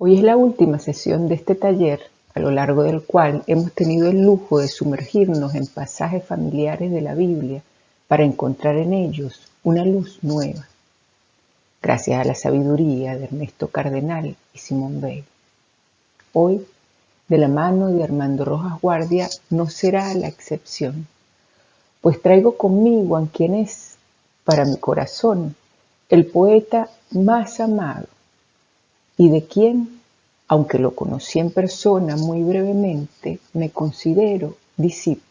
Hoy es la última sesión de este taller, a lo largo del cual hemos tenido el lujo de sumergirnos en pasajes familiares de la Biblia para encontrar en ellos una luz nueva, gracias a la sabiduría de Ernesto Cardenal y Simone Weil. Hoy, de la mano de Armando Rojas Guardia, no será la excepción, pues traigo conmigo a quien es, para mi corazón, el poeta más amado, y de quien, aunque lo conocí en persona muy brevemente, me considero discípulo.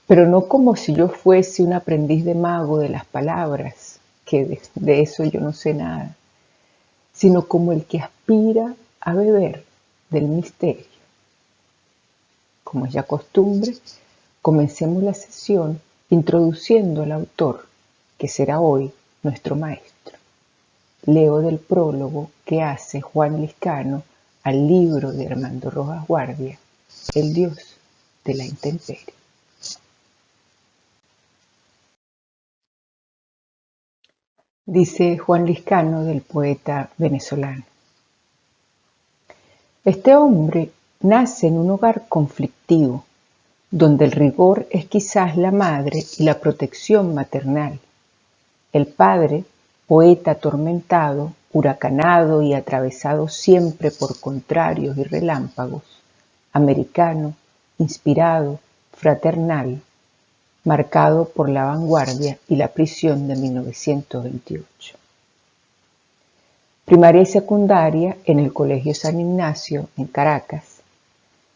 Pero no como si yo fuese un aprendiz de mago de las palabras, que de eso yo no sé nada, sino como el que aspira a beber del misterio. Como es ya costumbre, comencemos la sesión introduciendo al autor, que será hoy nuestro maestro. Leo del prólogo que hace Juan Liscano al libro de Armando Rojas Guardia, El Dios de la Intemperie. Dice Juan Liscano del poeta venezolano: este hombre nace en un hogar conflictivo, donde el rigor es quizás la madre y la protección maternal. El padre, poeta atormentado, huracanado y atravesado siempre por contrarios y relámpagos, americano, inspirado, fraternal, marcado por la vanguardia y la prisión de 1928. Primaria y secundaria en el Colegio San Ignacio, en Caracas.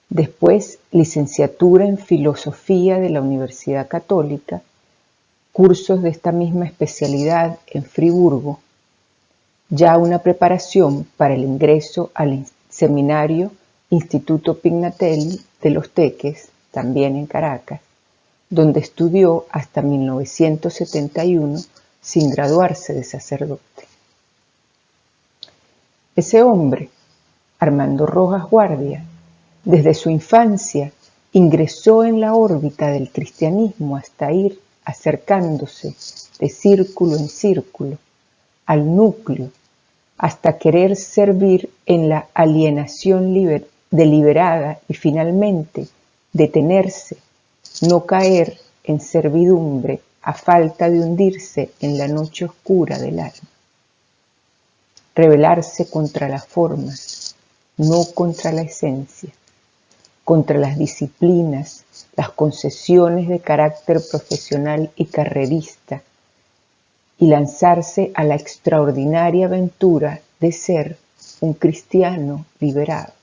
Después, licenciatura en Filosofía de la Universidad Católica, cursos de esta misma especialidad en Friburgo, ya una preparación para el ingreso al seminario Instituto Pignatelli de Los Teques, también en Caracas, donde estudió hasta 1971 sin graduarse de sacerdote. Ese hombre, Armando Rojas Guardia, desde su infancia ingresó en la órbita del cristianismo hasta ir acercándose de círculo en círculo al núcleo, hasta querer servir en la alienación deliberada y finalmente detenerse, no caer en servidumbre a falta de hundirse en la noche oscura del alma. Rebelarse contra las formas, no contra la esencia, contra las disciplinas, las concesiones de carácter profesional y carrerista, y lanzarse a la extraordinaria aventura de ser un cristiano liberado,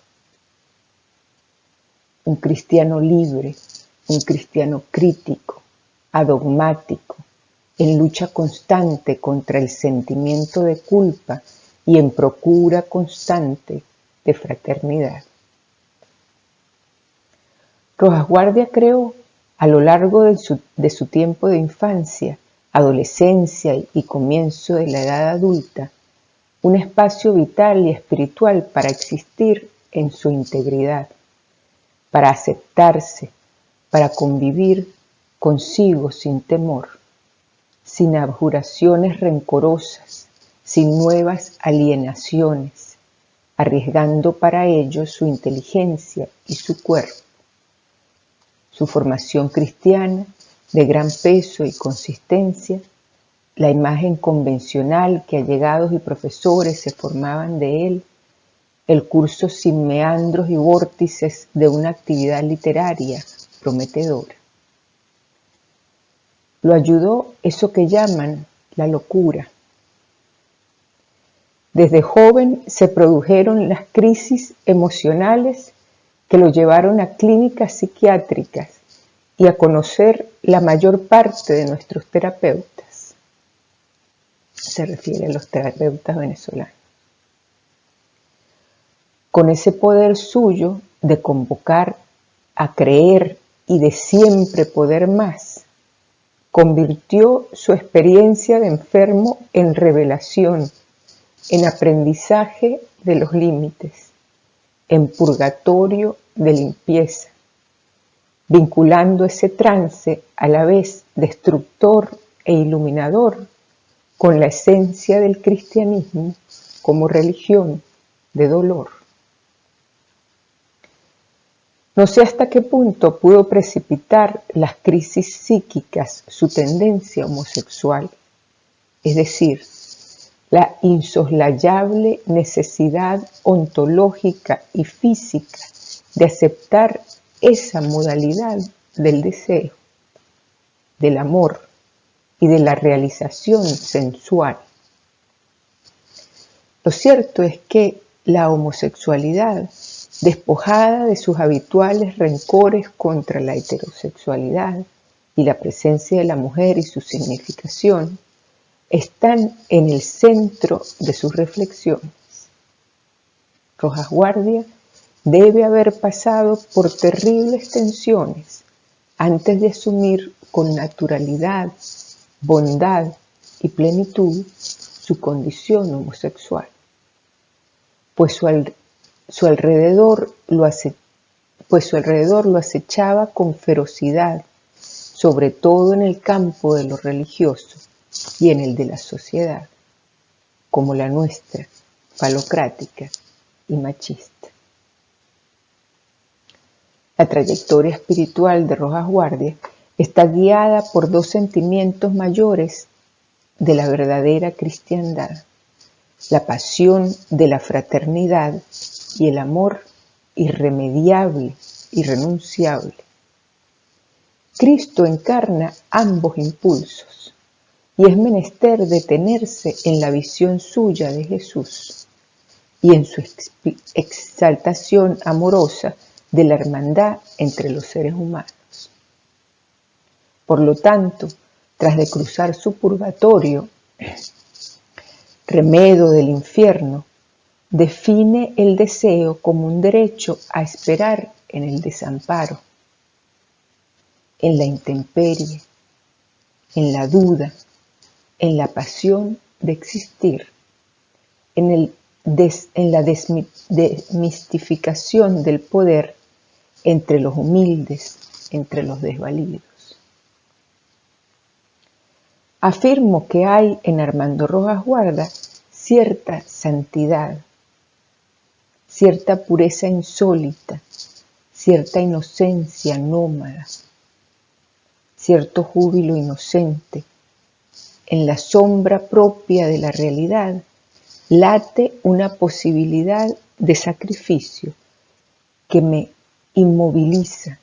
un cristiano libre, un cristiano crítico, adogmático, en lucha constante contra el sentimiento de culpa y en procura constante de fraternidad. Rojas Guardia creó, a lo largo de su tiempo de infancia, adolescencia y comienzo de la edad adulta, un espacio vital y espiritual para existir en su integridad, para aceptarse, para convivir consigo sin temor, sin abjuraciones rencorosas, sin nuevas alienaciones, arriesgando para ello su inteligencia y su cuerpo. Su formación cristiana, de gran peso y consistencia, la imagen convencional que allegados y profesores se formaban de él, el curso sin meandros y vórtices de una actividad literaria prometedora. Lo ayudó eso que llaman la locura. Desde joven se produjeron las crisis emocionales que lo llevaron a clínicas psiquiátricas y a conocer la mayor parte de nuestros terapeutas. Se refiere a los terapeutas venezolanos. Con ese poder suyo de convocar a creer y de siempre poder más, convirtió su experiencia de enfermo en revelación, en aprendizaje de los límites, en purgatorio de limpieza, vinculando ese trance a la vez destructor e iluminador con la esencia del cristianismo como religión de dolor. No sé hasta qué punto pudo precipitar las crisis psíquicas su tendencia homosexual, es decir, la insoslayable necesidad ontológica y física de aceptar esa modalidad del deseo, del amor y de la realización sensual. Lo cierto es que la homosexualidad, despojada de sus habituales rencores contra la heterosexualidad y la presencia de la mujer y su significación, están en el centro de sus reflexiones. Rojas Guardia debe haber pasado por terribles tensiones antes de asumir con naturalidad, bondad y plenitud su condición homosexual, pues su alrededor lo acechaba con ferocidad, sobre todo en el campo de lo religioso y en el de la sociedad, como la nuestra, falocrática y machista. La trayectoria espiritual de Rojas Guardia está guiada por dos sentimientos mayores de la verdadera cristiandad: la pasión de la fraternidad y el amor irremediable, irrenunciable. Cristo encarna ambos impulsos y es menester detenerse en la visión suya de Jesús y en su exaltación amorosa de la hermandad entre los seres humanos. Por lo tanto, tras de cruzar su purgatorio, remedo del infierno, define el deseo como un derecho a esperar en el desamparo, en la intemperie, en la duda, en la pasión de existir, en la desmistificación del poder entre los humildes, entre los desvalidos. Afirmo que hay en Armando Rojas Guardia cierta santidad, cierta pureza insólita, cierta inocencia nómada, cierto júbilo inocente. En la sombra propia de la realidad late una posibilidad de sacrificio que me inmoviliza.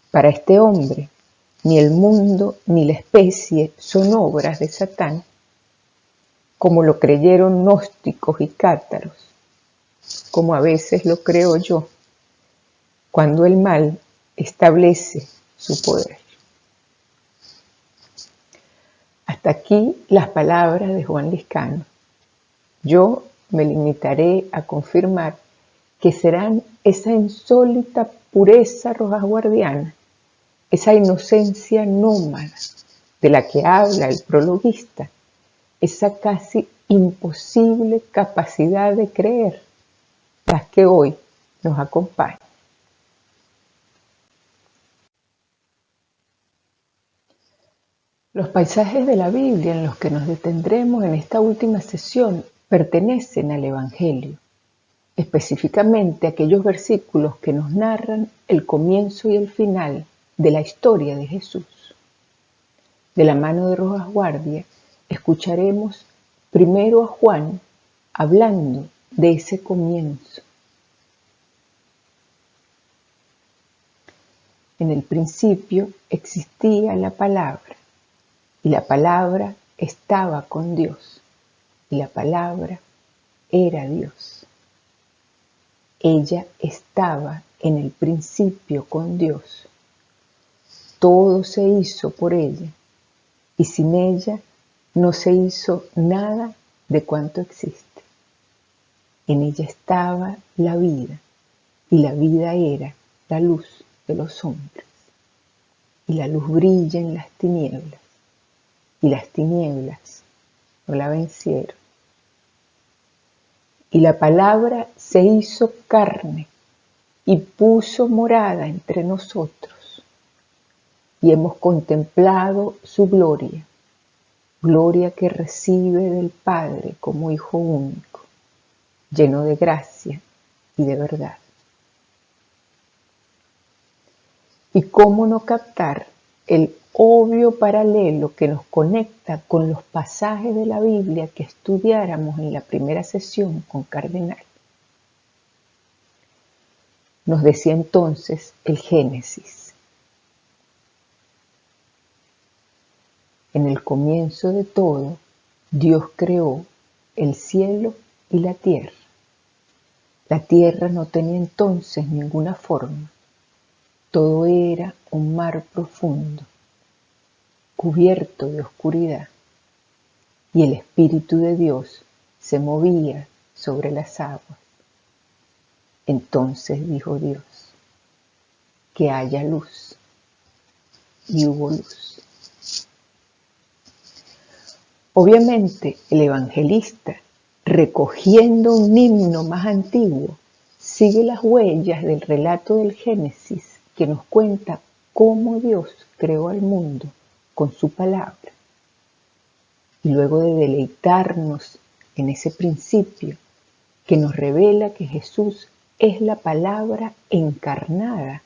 Para este hombre, ni el mundo ni la especie son obras de Satán, como lo creyeron gnósticos y cátaros, como a veces lo creo yo, cuando el mal establece su poder. Hasta aquí las palabras de Juan Lizcano. Yo me limitaré a confirmar que serán esa insólita pureza rojasguardiana, esa inocencia nómada de la que habla el prologuista, esa casi imposible capacidad de creer, las que hoy nos acompañan. Los pasajes de la Biblia en los que nos detendremos en esta última sesión pertenecen al Evangelio, específicamente aquellos versículos que nos narran el comienzo y el final de la historia de Jesús. De la mano de Rojas Guardia escucharemos primero a Juan hablando de ese comienzo. En el principio existía la palabra, y la palabra estaba con Dios, y la palabra era Dios. Ella estaba en el principio con Dios. Todo se hizo por ella, y sin ella no se hizo nada de cuanto existe. En ella estaba la vida, y la vida era la luz de los hombres. Y la luz brilla en las tinieblas, y las tinieblas no la vencieron. Y la palabra se hizo carne y puso morada entre nosotros. Y hemos contemplado su gloria, gloria que recibe del Padre como Hijo único, lleno de gracia y de verdad. ¿Y cómo no captar el obvio paralelo que nos conecta con los pasajes de la Biblia que estudiáramos en la primera sesión con Cardenal? Nos decía entonces el Génesis. En el comienzo de todo, Dios creó el cielo y la tierra. La tierra no tenía entonces ninguna forma. Todo era un mar profundo, cubierto de oscuridad, y el Espíritu de Dios se movía sobre las aguas. Entonces dijo Dios, que haya luz, y hubo luz. Obviamente, el evangelista, recogiendo un himno más antiguo, sigue las huellas del relato del Génesis que nos cuenta cómo Dios creó al mundo con su palabra. Y luego de deleitarnos en ese principio que nos revela que Jesús es la palabra encarnada,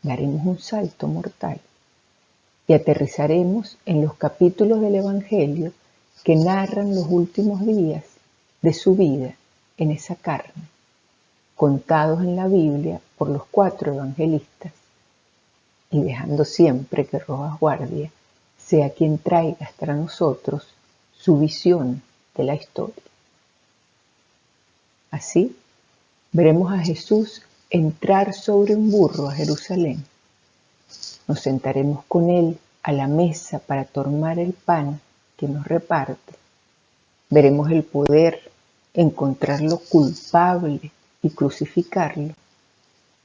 daremos un salto mortal y aterrizaremos en los capítulos del Evangelio que narran los últimos días de su vida en esa carne, contados en la Biblia por los 4 evangelistas, y dejando siempre que Rojas Guardia sea quien traiga hasta nosotros su visión de la historia. Así, veremos a Jesús entrar sobre un burro a Jerusalén. Nos sentaremos con Él a la mesa para tomar el pan que nos reparte. Veremos el poder encontrarlo culpable y crucificarlo.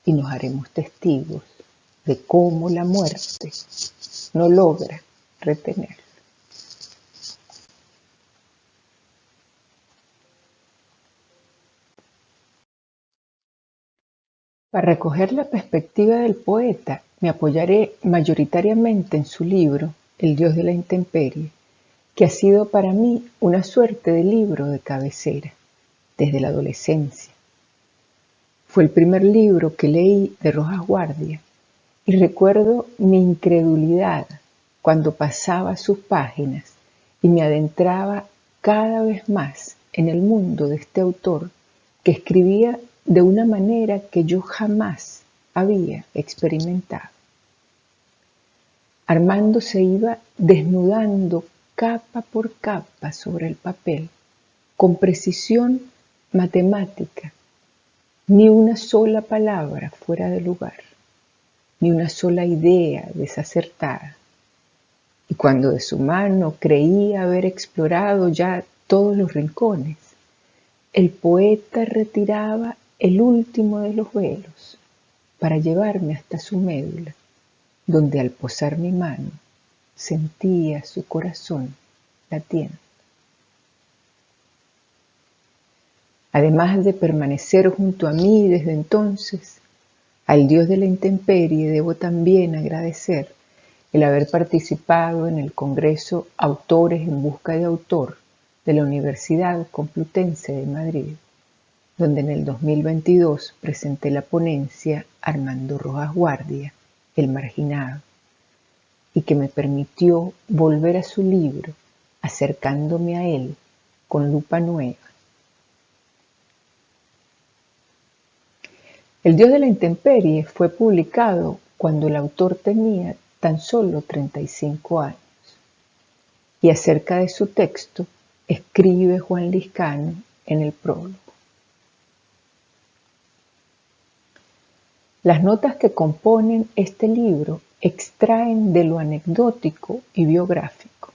Y nos haremos testigos de cómo la muerte no logra retenerlo. Para recoger la perspectiva del poeta, me apoyaré mayoritariamente en su libro El Dios de la Intemperie, que ha sido para mí una suerte de libro de cabecera desde la adolescencia. Fue el primer libro que leí de Rojas Guardia y recuerdo mi incredulidad cuando pasaba sus páginas y me adentraba cada vez más en el mundo de este autor que escribía de una manera que yo jamás había experimentado. Armando se iba desnudando capa por capa sobre el papel, con precisión matemática, ni una sola palabra fuera de lugar, ni una sola idea desacertada. Y cuando de su mano creía haber explorado ya todos los rincones, el poeta retiraba el último de los velos para llevarme hasta su médula, donde al posar mi mano sentía su corazón latiendo. Además de permanecer junto a mí desde entonces, al Dios de la Intemperie debo también agradecer el haber participado en el Congreso Autores en Busca de Autor de la Universidad Complutense de Madrid, donde en el 2022 presenté la ponencia Armando Rojas Guardia, El Marginado, y que me permitió volver a su libro, acercándome a él con lupa nueva. El Dios de la Intemperie fue publicado cuando el autor tenía tan solo 35 años, y acerca de su texto escribe Juan Liscano en el prólogo. Las notas que componen este libro extraen de lo anecdótico y biográfico,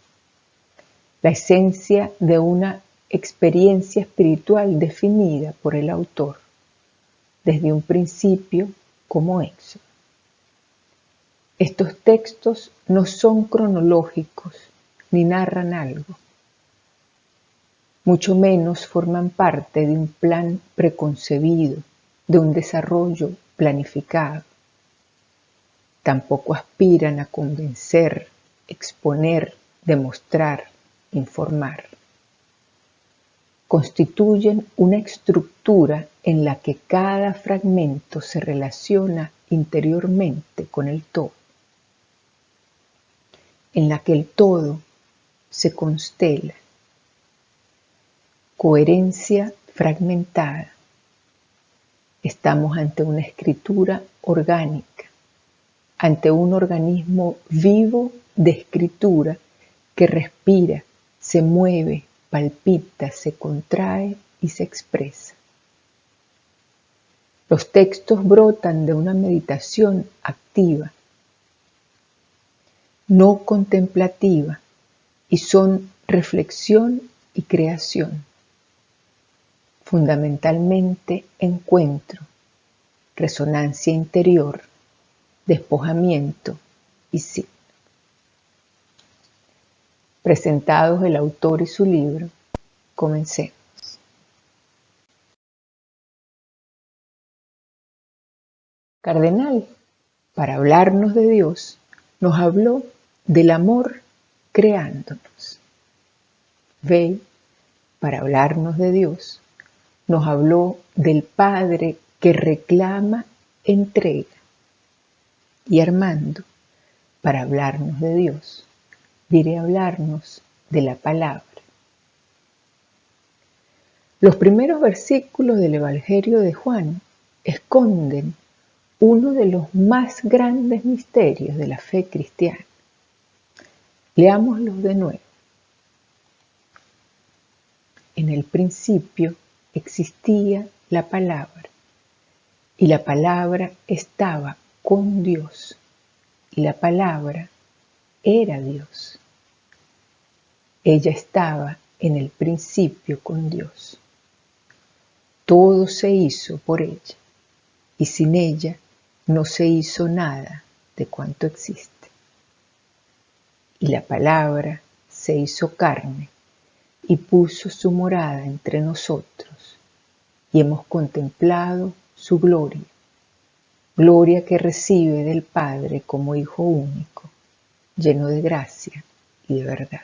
la esencia de una experiencia espiritual definida por el autor, desde un principio como éxodo. Estos textos no son cronológicos ni narran algo, mucho menos forman parte de un plan preconcebido, de un desarrollo planificado. Tampoco aspiran a convencer, exponer, demostrar, informar. constituyen una estructura en la que cada fragmento se relaciona interiormente con el todo, en la que el todo se constela. Coherencia fragmentada. Estamos ante una escritura orgánica, ante un organismo vivo de escritura que respira, se mueve, palpita, se contrae y se expresa. Los textos brotan de una meditación activa, no contemplativa, y son reflexión y creación. Fundamentalmente encuentro, resonancia interior, despojamiento y sí. Presentados el autor y su libro, comencemos. Cardenal, para hablarnos de Dios, nos habló del amor creándonos. Bey, para hablarnos de Dios, nos habló del Padre que reclama entrega. Y Armando, para hablarnos de Dios, viene a hablarnos de la palabra. Los primeros versículos del Evangelio de Juan esconden uno de los más grandes misterios de la fe cristiana. Leámoslos de nuevo. En el principio existía la palabra, y la palabra estaba con Dios, y la palabra era Dios. Ella estaba en el principio con Dios. Todo se hizo por ella, y sin ella no se hizo nada de cuanto existe. Y la palabra se hizo carne y puso su morada entre nosotros, y hemos contemplado su gloria, gloria que recibe del Padre como Hijo único, lleno de gracia y de verdad.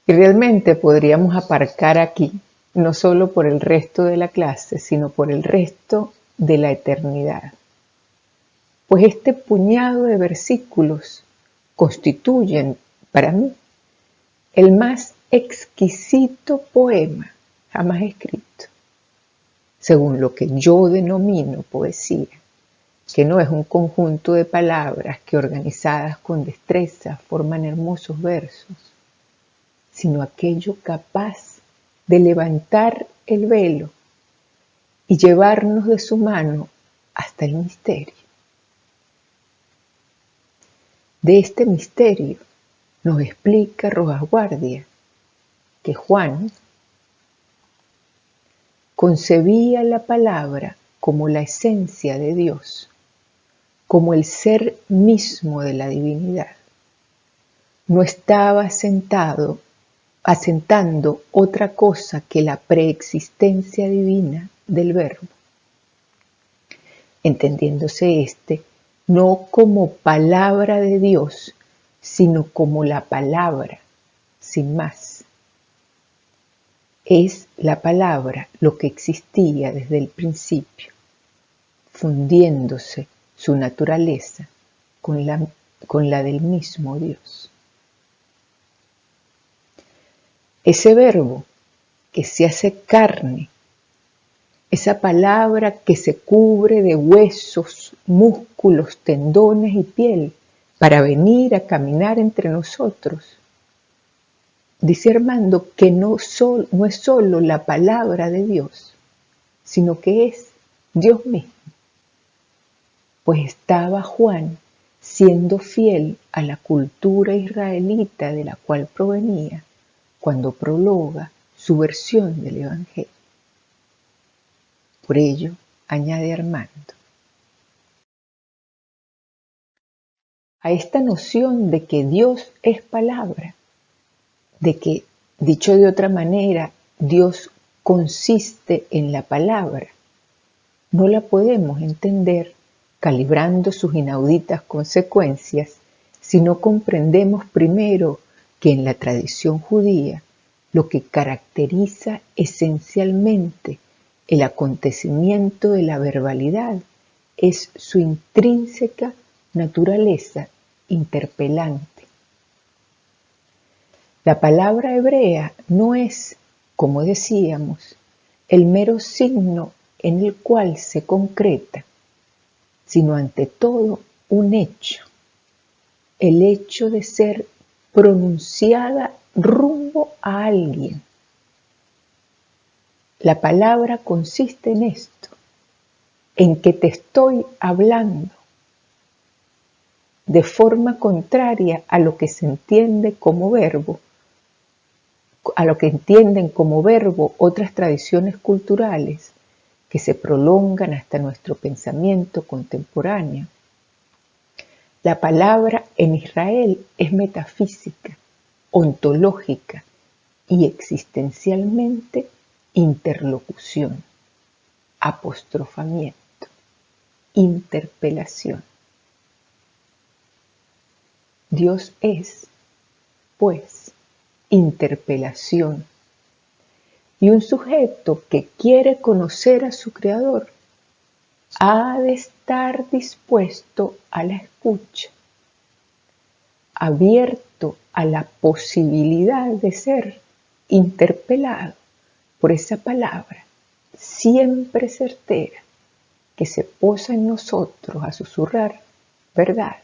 Y realmente podríamos aparcar aquí, no solo por el resto de la clase, sino por el resto de la eternidad. Pues este puñado de versículos constituyen, para mí, el más exquisito poema jamás escrito, según lo que yo denomino poesía, que no es un conjunto de palabras que organizadas con destreza forman hermosos versos, sino aquello capaz de levantar el velo y llevarnos de su mano hasta el misterio. De este misterio nos explica Rojas Guardia que Juan concebía la palabra como la esencia de Dios, como el ser mismo de la divinidad. No estaba asentando otra cosa que la preexistencia divina del Verbo, entendiéndose no como palabra de Dios, sino como la palabra, sin más. Es la palabra lo que existía desde el principio, fundiéndose su naturaleza con la del mismo Dios. Ese verbo que se hace carne, esa palabra que se cubre de huesos, músculos, tendones y piel para venir a caminar entre nosotros, dice Armando que no es solo la palabra de Dios, sino que es Dios mismo. Pues estaba Juan siendo fiel a la cultura israelita de la cual provenía cuando prologa su versión del Evangelio. Por ello, añade Armando, a esta noción de que Dios es palabra, de que, dicho de otra manera, Dios consiste en la palabra, no la podemos entender calibrando sus inauditas consecuencias si no comprendemos primero que en la tradición judía lo que caracteriza esencialmente el acontecimiento de la verbalidad es su intrínseca naturaleza interpelante. La palabra hebrea no es, como decíamos, el mero signo en el cual se concreta, sino ante todo un hecho, el hecho de ser pronunciada rumbo a alguien. La palabra consiste en esto, en que te estoy hablando, de forma contraria a lo que se entiende como verbo, a lo que entienden como verbo otras tradiciones culturales que se prolongan hasta nuestro pensamiento contemporáneo. La palabra en Israel es metafísica, ontológica y existencialmente interlocución, apostrofamiento, interpelación. Dios es, pues, interpelación. Y un sujeto que quiere conocer a su Creador ha de estar dispuesto a la escucha, abierto a la posibilidad de ser interpelado por esa palabra siempre certera que se posa en nosotros a susurrar verdades.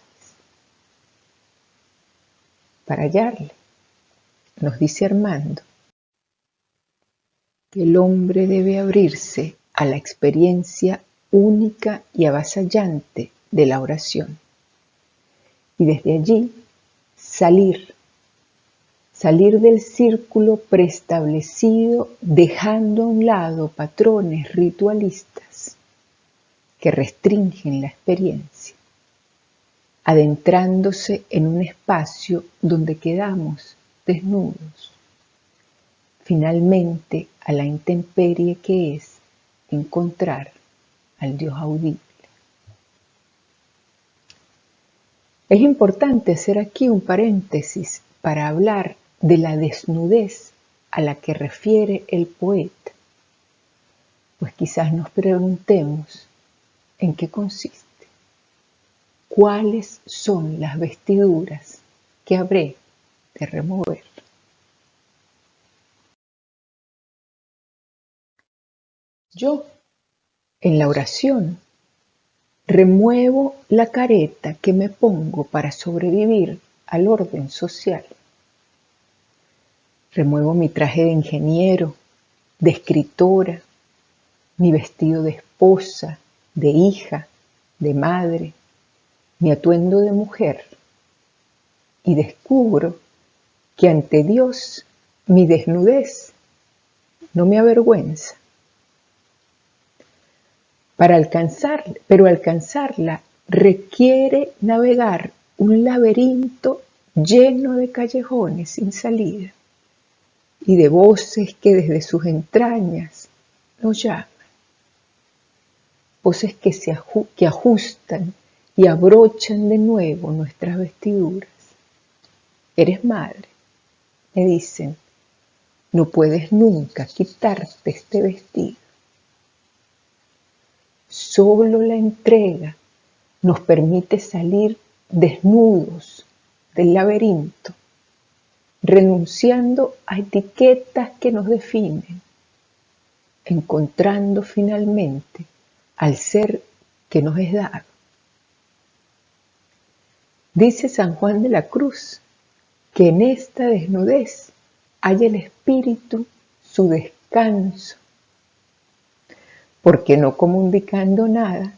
Para hallarle, nos dice Armando, que el hombre debe abrirse a la experiencia única y avasallante de la oración. Y desde allí salir del círculo preestablecido, dejando a un lado patrones ritualistas que restringen la experiencia, adentrándose en un espacio donde quedamos desnudos, finalmente a la intemperie que es encontrar al Dios audible. Es importante hacer aquí un paréntesis para hablar de la desnudez a la que refiere el poeta, pues quizás nos preguntemos en qué consiste, cuáles son las vestiduras que habré de remover. Yo, en la oración, remuevo la careta que me pongo para sobrevivir al orden social. Remuevo mi traje de ingeniero, de escritora, mi vestido de esposa, de hija, de madre, mi atuendo de mujer, y descubro que ante Dios mi desnudez no me avergüenza. Pero alcanzarla requiere navegar un laberinto lleno de callejones sin salida y de voces que desde sus entrañas nos llaman. Voces que ajustan y abrochan de nuevo nuestras vestiduras. Eres madre, me dicen, no puedes nunca quitarte este vestido. Solo la entrega nos permite salir desnudos del laberinto, renunciando a etiquetas que nos definen, encontrando finalmente al ser que nos es dado. Dice San Juan de la Cruz que en esta desnudez hay el espíritu su descanso, porque no comunicando nada,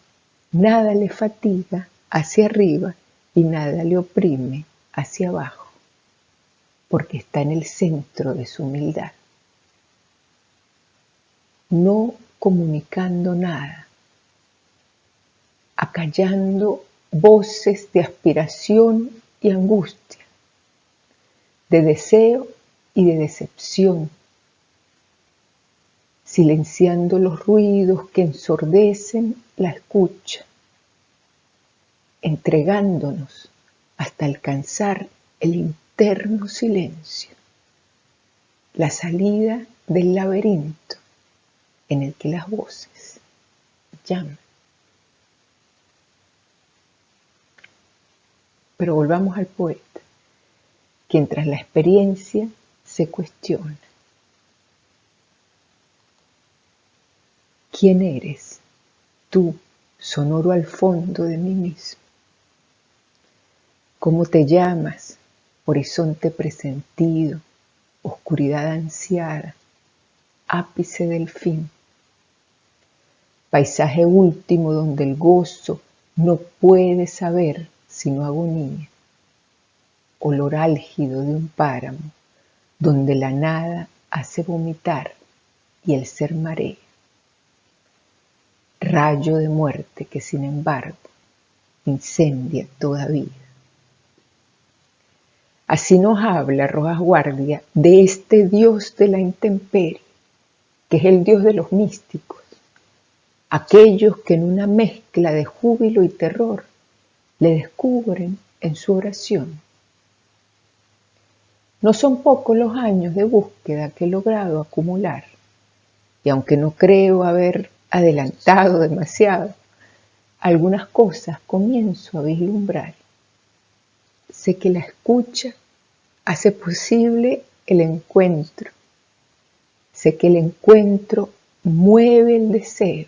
nada le fatiga hacia arriba y nada le oprime hacia abajo, porque está en el centro de su humildad. No comunicando nada, acallando voces de aspiración y angustia, de deseo y de decepción, silenciando los ruidos que ensordecen la escucha, entregándonos hasta alcanzar el eterno silencio, la salida del laberinto en el que las voces llaman. Pero volvamos al poeta, quien tras la experiencia se cuestiona. ¿Quién eres tú, sonoro al fondo de mí mismo? ¿Cómo te llamas, horizonte presentido, oscuridad ansiada, ápice del fin? Paisaje último donde el gozo no puede saber sino agonía. Olor álgido de un páramo donde la nada hace vomitar y el ser marea. Rayo de muerte que sin embargo incendia toda vida. Así nos habla Rojas Guardia de este Dios de la intemperie, que es el Dios de los místicos, aquellos que en una mezcla de júbilo y terror le descubren en su oración. No son pocos los años de búsqueda que he logrado acumular, y aunque no creo haber adelantado demasiado, algunas cosas comienzo a vislumbrar. Sé que la escucha hace posible el encuentro. Sé que el encuentro mueve el deseo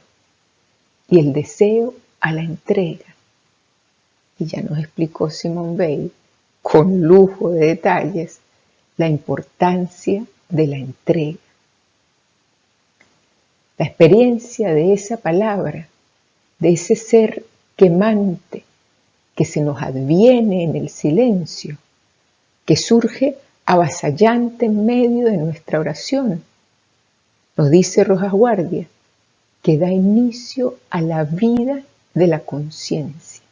y el deseo a la entrega. Y ya nos explicó Simone Weil, con lujo de detalles, la importancia de la entrega. La experiencia de esa palabra, de ese ser quemante que se nos adviene en el silencio, que surge avasallante en medio de nuestra oración. Nos dice Rojas Guardia que da inicio a la vida de la conciencia.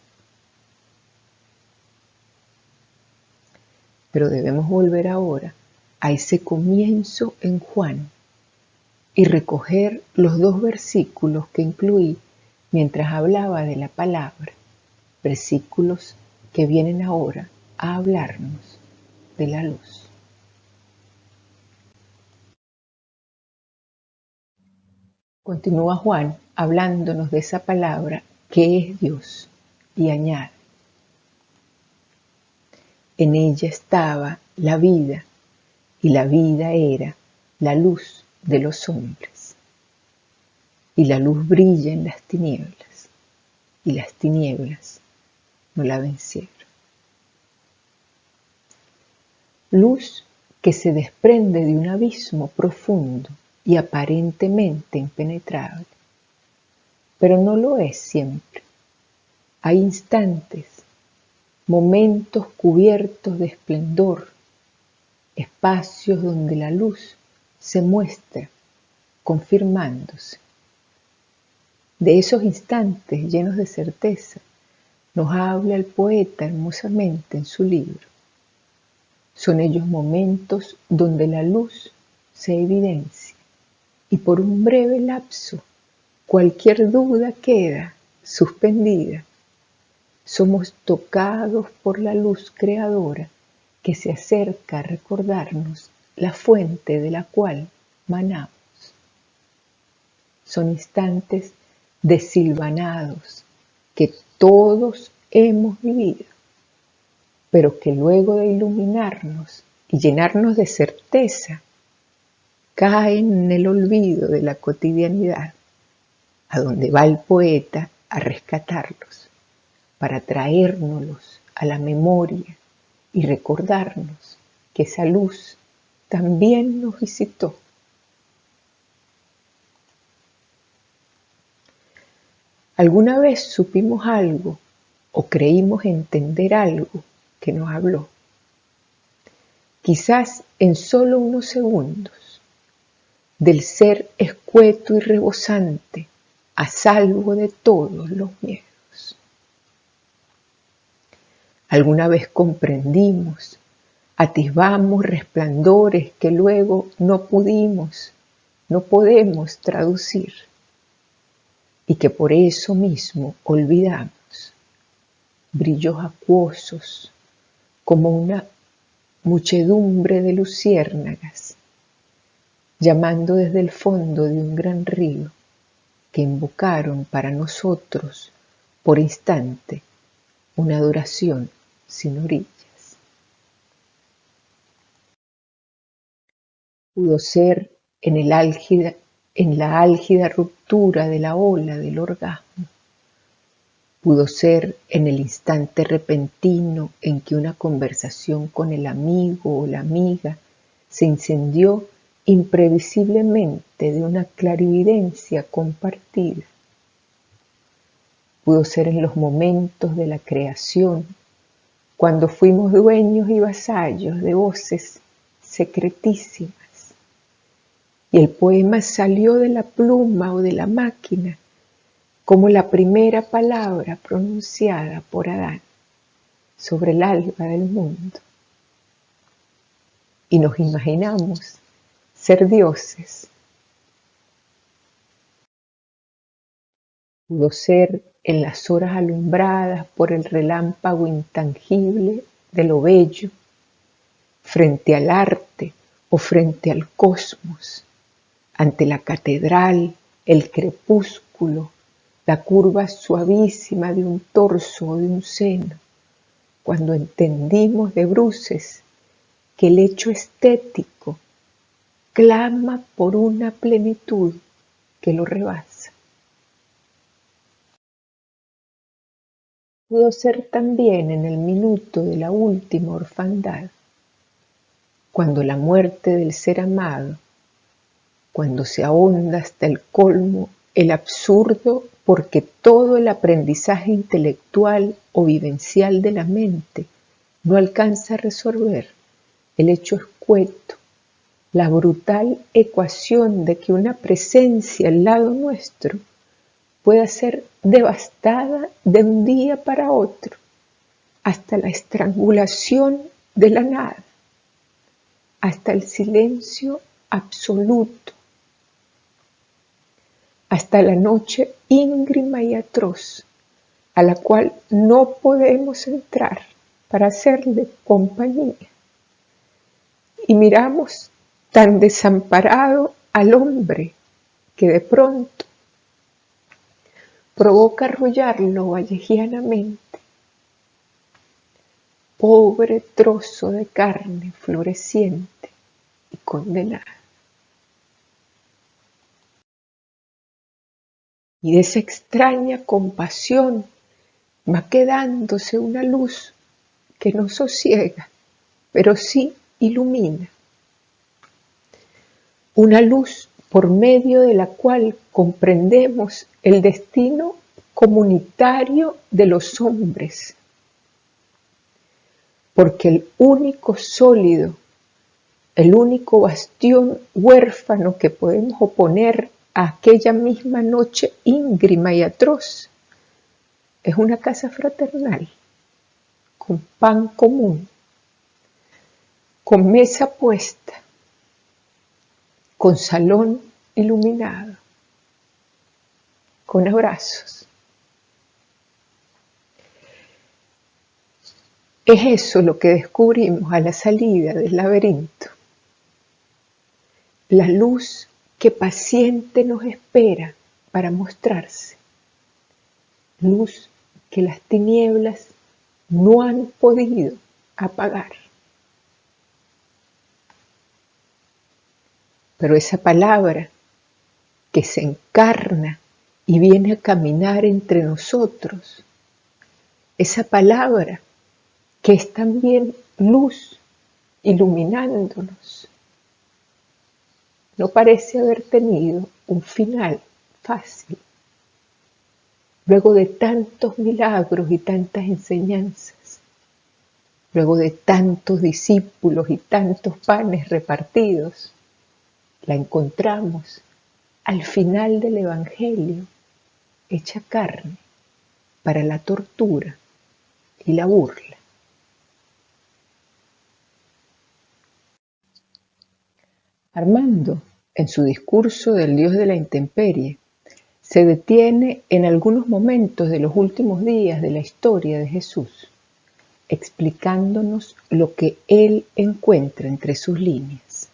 Pero debemos volver ahora a ese comienzo en Juan y recoger los 2 versículos que incluí mientras hablaba de la palabra, versículos que vienen ahora a hablarnos de la luz. Continúa Juan hablándonos de esa palabra que es Dios y añade: en ella estaba la vida y la vida era la luz de los hombres. Y la luz brilla en las tinieblas y las tinieblas no la vencieron. Luz que se desprende de un abismo profundo y aparentemente impenetrable, pero no lo es siempre. Hay instantes, momentos cubiertos de esplendor, espacios donde la luz se muestra confirmándose. De esos instantes llenos de certeza nos habla el poeta hermosamente en su libro. Son ellos momentos donde la luz se evidencia y por un breve lapso cualquier duda queda suspendida. Somos tocados por la luz creadora que se acerca a recordarnos la fuente de la cual manamos. Son instantes desilvanados que todos hemos vivido, pero que luego de iluminarnos y llenarnos de certeza, caen en el olvido de la cotidianidad, a donde va el poeta a rescatarlos, para traérnoslos a la memoria y recordarnos que esa luz también nos visitó. ¿Alguna vez supimos algo o creímos entender algo que nos habló? Quizás en solo unos segundos, del ser escueto y rebosante, a salvo de todos los miedos. ¿Alguna vez comprendimos, atisbamos resplandores que luego no podemos traducir y que por eso mismo olvidamos? Brillos acuosos como una muchedumbre de luciérnagas, llamando desde el fondo de un gran río, que invocaron para nosotros, por instante, una adoración sin orillas. Pudo ser en la álgida ruptura de la ola del orgasmo. Pudo ser en el instante repentino en que una conversación con el amigo o la amiga se incendió imprevisiblemente de una clarividencia compartida. Pudo ser en los momentos de la creación, cuando fuimos dueños y vasallos de voces secretísimas, y el poema salió de la pluma o de la máquina como la primera palabra pronunciada por Adán sobre el alba del mundo. Y nos imaginamos ser dioses. Pudo ser en las horas alumbradas por el relámpago intangible de lo bello, frente al arte o frente al cosmos, ante la catedral, el crepúsculo, la curva suavísima de un torso o de un seno, cuando entendimos de bruces que el hecho estético clama por una plenitud que lo rebasa. Pudo ser también en el minuto de la última orfandad, cuando la muerte del ser amado, cuando se ahonda hasta el colmo el absurdo, porque todo el aprendizaje intelectual o vivencial de la mente no alcanza a resolver el hecho escueto, la brutal ecuación de que una presencia al lado nuestro pueda ser devastada de un día para otro, hasta la estrangulación de la nada, hasta el silencio absoluto, hasta la noche íngrima y atroz, a la cual no podemos entrar para hacerle compañía. Y miramos tan desamparado al hombre que de pronto provoca arrullarlo vallejianamente. Pobre trozo de carne floreciente y condenada. Y de esa extraña compasión va quedándose una luz que no sosiega, pero sí ilumina. Una luz por medio de la cual comprendemos el destino comunitario de los hombres. Porque el único sólido, el único bastión huérfano que podemos oponer a aquella misma noche íngrima y atroz es una casa fraternal, con pan común, con mesa puesta, con salón iluminado, con abrazos. Es eso lo que descubrimos a la salida del laberinto. La luz que paciente nos espera para mostrarse. Luz que las tinieblas no han podido apagar. Pero esa palabra que se encarna y viene a caminar entre nosotros, esa palabra que es también luz iluminándonos, no parece haber tenido un final fácil. Luego de tantos milagros y tantas enseñanzas, luego de tantos discípulos y tantos panes repartidos, la encontramos al final del Evangelio, hecha carne para la tortura y la burla. Armando, en su discurso del Dios de la intemperie, se detiene en algunos momentos de los últimos días de la historia de Jesús explicándonos lo que él encuentra entre sus líneas.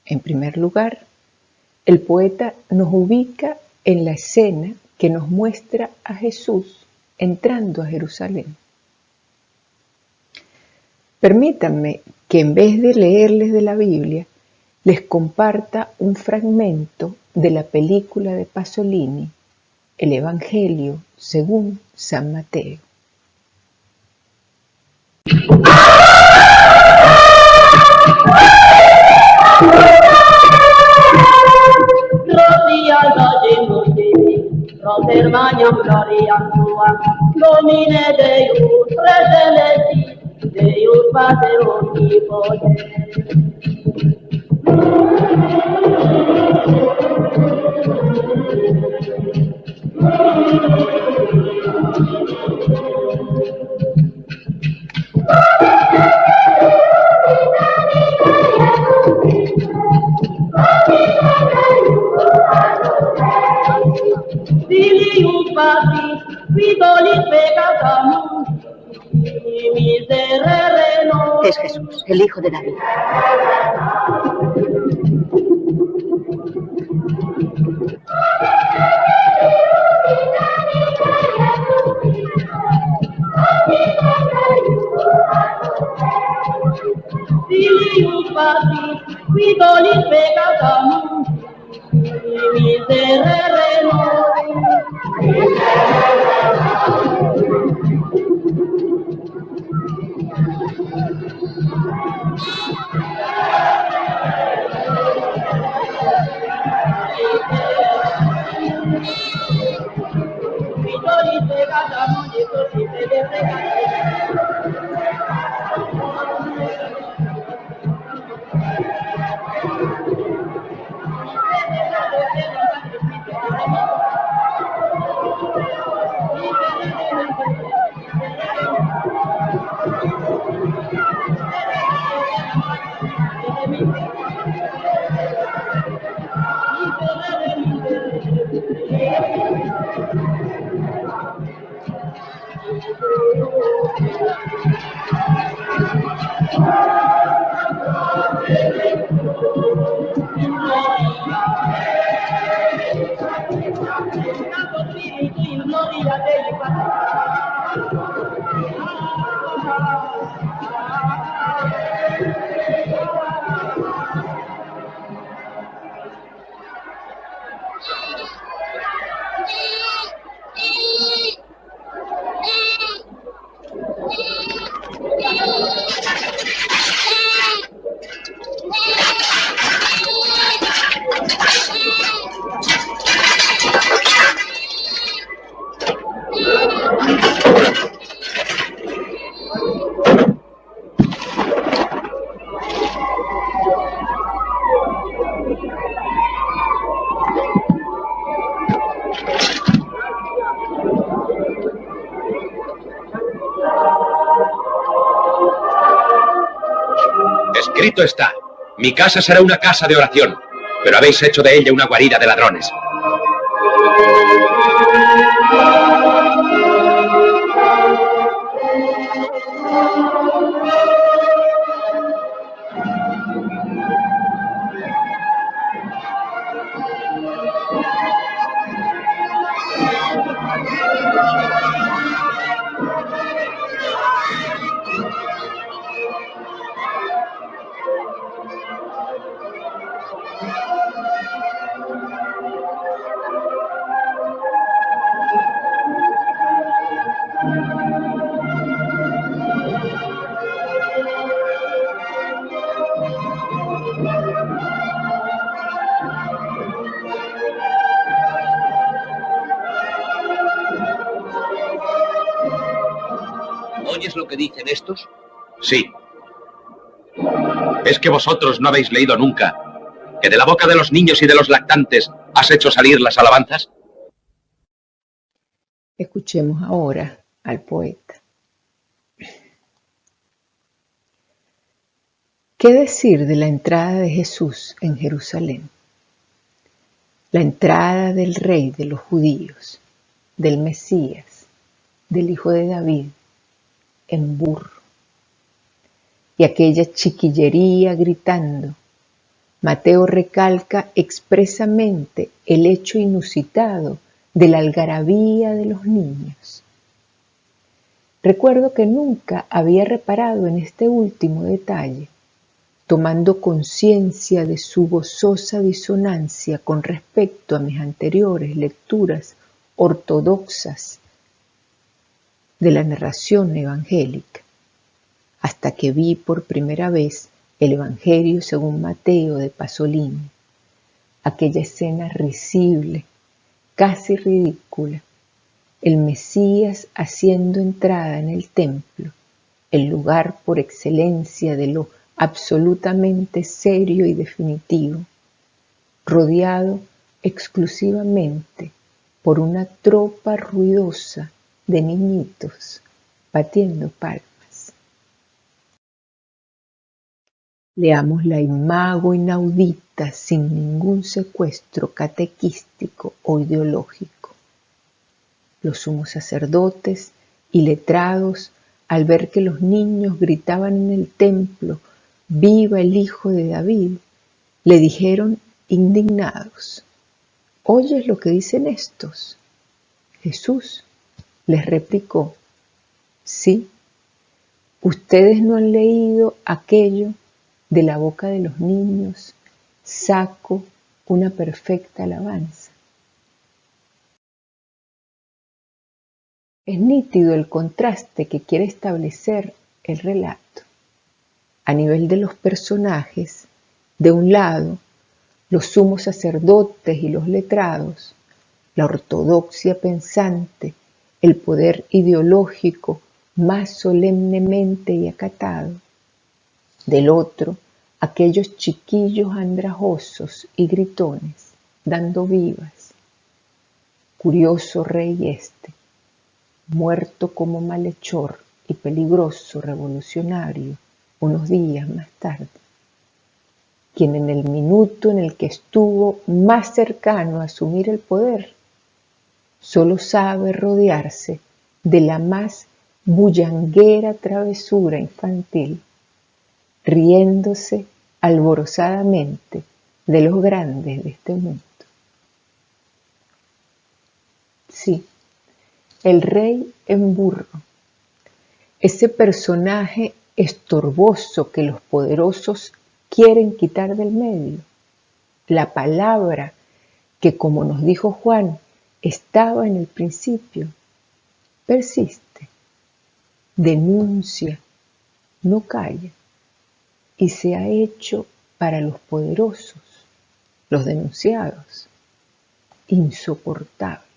En primer lugar, el poeta nos ubica en la escena que nos muestra a Jesús entrando a Jerusalén. Permítanme que en vez de leerles de la Biblia, les comparta un fragmento de la película de Pasolini, El Evangelio según San Mateo. Domine Deus, Redeleti, Deus Pater Omnipotens. Filius Patris, Vidolis peccata mundi, miserere nos. Es Jesús, el Hijo de David. Filius Patris, Vidolis peccata mundi, miserere nos. Vidolis peccata mundi, così te Escrito está: mi casa será una casa de oración, pero habéis hecho de ella una guarida de ladrones. ¿Oyes lo que dicen estos? Sí. ¿Es que vosotros no habéis leído nunca que de la boca de los niños y de los lactantes has hecho salir las alabanzas? Escuchemos ahora al poeta. ¿Qué decir de la entrada de Jesús en Jerusalén? La entrada del Rey de los judíos, del Mesías, del Hijo de David, en burro. Y aquella chiquillería gritando. Mateo recalca expresamente el hecho inusitado de la algarabía de los niños. Recuerdo que nunca había reparado en este último detalle, tomando conciencia de su gozosa disonancia con respecto a mis anteriores lecturas ortodoxas de la narración evangélica, hasta que vi por primera vez el Evangelio según Mateo de Pasolini, aquella escena risible, casi ridícula, el Mesías haciendo entrada en el templo, el lugar por excelencia de lo absolutamente serio y definitivo, rodeado exclusivamente por una tropa ruidosa de niñitos batiendo palmas. Leamos la imago inaudita sin ningún secuestro catequístico o ideológico. Los sumos sacerdotes y letrados, al ver que los niños gritaban en el templo, «¡Viva el Hijo de David!», le dijeron indignados, «¿Oyes lo que dicen estos?». Jesús les replicó, «Sí, ustedes no han leído aquello de la boca de los niños, saco una perfecta alabanza». Es nítido el contraste que quiere establecer el relato. A nivel de los personajes, de un lado, los sumos sacerdotes y los letrados, la ortodoxia pensante, el poder ideológico más solemnemente y acatado. Del otro, aquellos chiquillos andrajosos y gritones, dando vivas. Curioso rey este, muerto como malhechor y peligroso revolucionario unos días más tarde, quien en el minuto en el que estuvo más cercano a asumir el poder, solo sabe rodearse de la más bullanguera travesura infantil, riéndose alborozadamente de los grandes de este mundo. Sí, el rey en burro, ese personaje estorboso que los poderosos quieren quitar del medio, la palabra que, como nos dijo Juan, estaba en el principio, persiste, denuncia, no calla, y se ha hecho para los poderosos, los denunciados, insoportable.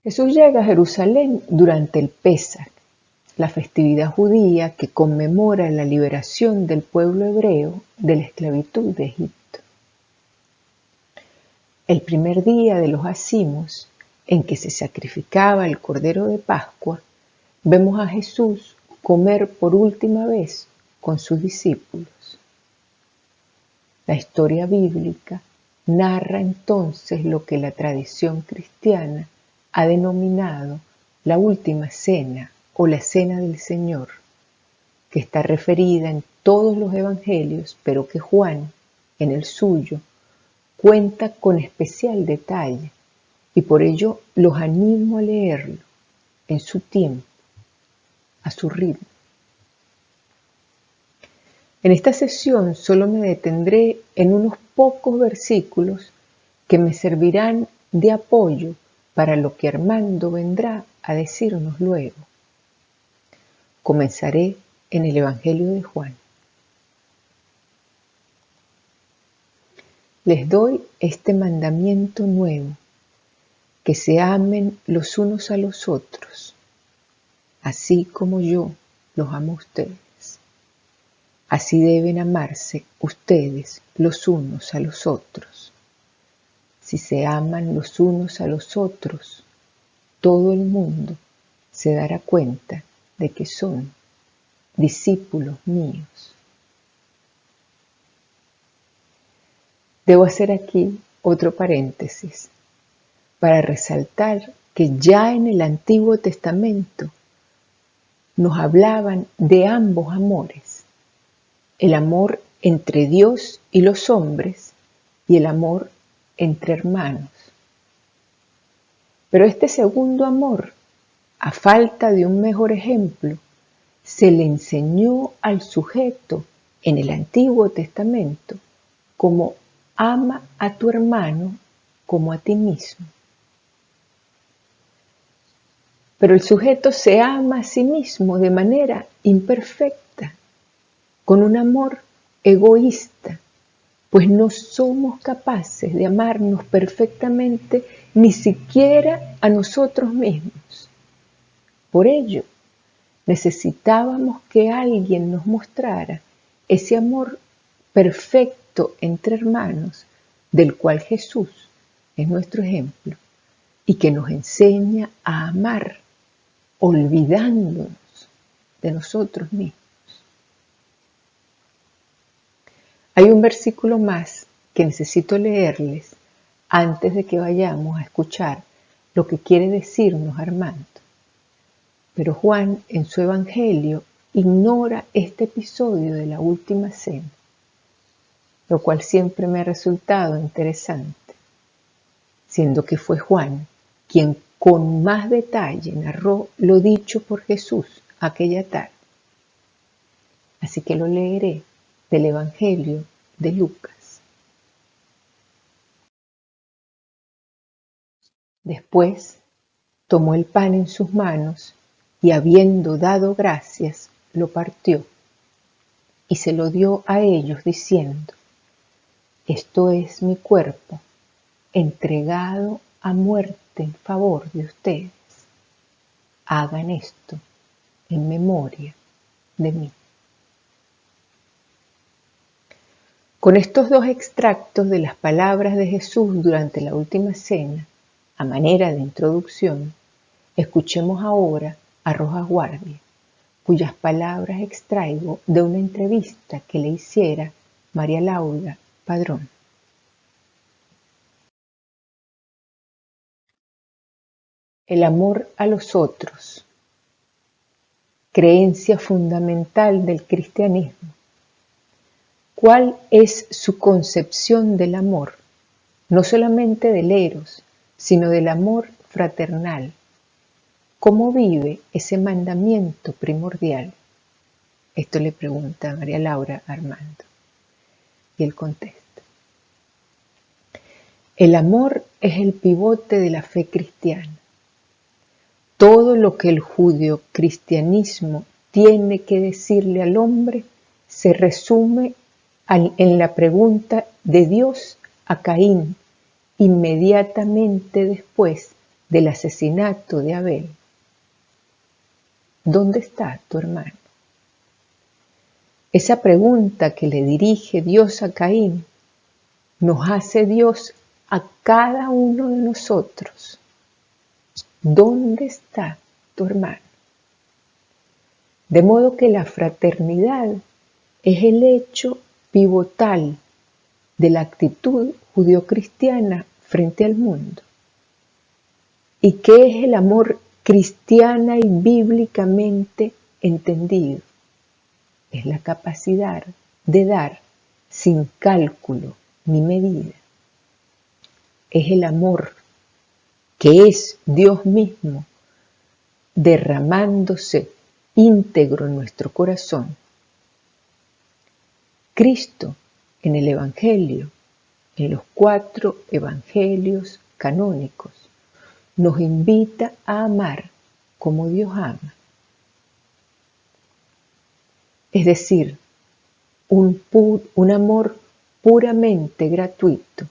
Jesús llega a Jerusalén durante el Pésach, la festividad judía que conmemora la liberación del pueblo hebreo de la esclavitud de Egipto. El primer día de los acimos, en que se sacrificaba el Cordero de Pascua, vemos a Jesús comer por última vez con sus discípulos. La historia bíblica narra entonces lo que la tradición cristiana ha denominado la última cena o la cena del Señor, que está referida en todos los evangelios, pero que Juan, en el suyo, cuenta con especial detalle, y por ello los animo a leerlo en su tiempo, a su ritmo. En esta sesión solo me detendré en unos pocos versículos que me servirán de apoyo para lo que Armando vendrá a decirnos luego. Comenzaré en el Evangelio de Juan. Les doy este mandamiento nuevo, que se amen los unos a los otros, así como yo los amo a ustedes. Así deben amarse ustedes los unos a los otros. Si se aman los unos a los otros, todo el mundo se dará cuenta de que son discípulos míos. Debo hacer aquí otro paréntesis, para resaltar que ya en el Antiguo Testamento nos hablaban de ambos amores, el amor entre Dios y los hombres y el amor entre hermanos. Pero este segundo amor, a falta de un mejor ejemplo, se le enseñó al sujeto en el Antiguo Testamento como ama a tu hermano como a ti mismo. Pero el sujeto se ama a sí mismo de manera imperfecta, con un amor egoísta, pues no somos capaces de amarnos perfectamente ni siquiera a nosotros mismos. Por ello, necesitábamos que alguien nos mostrara ese amor perfecto entre hermanos, del cual Jesús es nuestro ejemplo, y que nos enseña a amar olvidándonos de nosotros mismos. Hay un versículo más que necesito leerles antes de que vayamos a escuchar lo que quiere decirnos Armando. Pero Juan, en su Evangelio, ignora este episodio de la última cena, lo cual siempre me ha resultado interesante, siendo que fue Juan quien con más detalle narró lo dicho por Jesús aquella tarde. Así que lo leeré del Evangelio de Lucas. Después tomó el pan en sus manos y habiendo dado gracias, lo partió y se lo dio a ellos diciendo: esto es mi cuerpo, entregado a muerte en favor de ustedes. Hagan esto en memoria de mí. Con estos dos extractos de las palabras de Jesús durante la última cena, a manera de introducción, escuchemos ahora a Rojas Guardia, cuyas palabras extraigo de una entrevista que le hiciera María Laura Padrón. El amor a los otros, creencia fundamental del cristianismo. ¿Cuál es su concepción del amor? No solamente del eros, sino del amor fraternal. ¿Cómo vive ese mandamiento primordial? Esto le pregunta a María Laura a Armando. Y él contesta: el amor es el pivote de la fe cristiana. Todo lo que el judeocristianismo tiene que decirle al hombre se resume en la pregunta de Dios a Caín inmediatamente después del asesinato de Abel: ¿dónde está tu hermano? Esa pregunta que le dirige Dios a Caín nos hace Dios a cada uno de nosotros: ¿dónde está tu hermano? De modo que la fraternidad es el hecho pivotal de la actitud judeocristiana frente al mundo. ¿Y qué es el amor cristiana y bíblicamente entendido? Es la capacidad de dar sin cálculo ni medida. Es el amor que es Dios mismo derramándose íntegro en nuestro corazón. Cristo en el Evangelio, en los 4 evangelios canónicos, nos invita a amar como Dios ama. Es decir, un amor puramente gratuito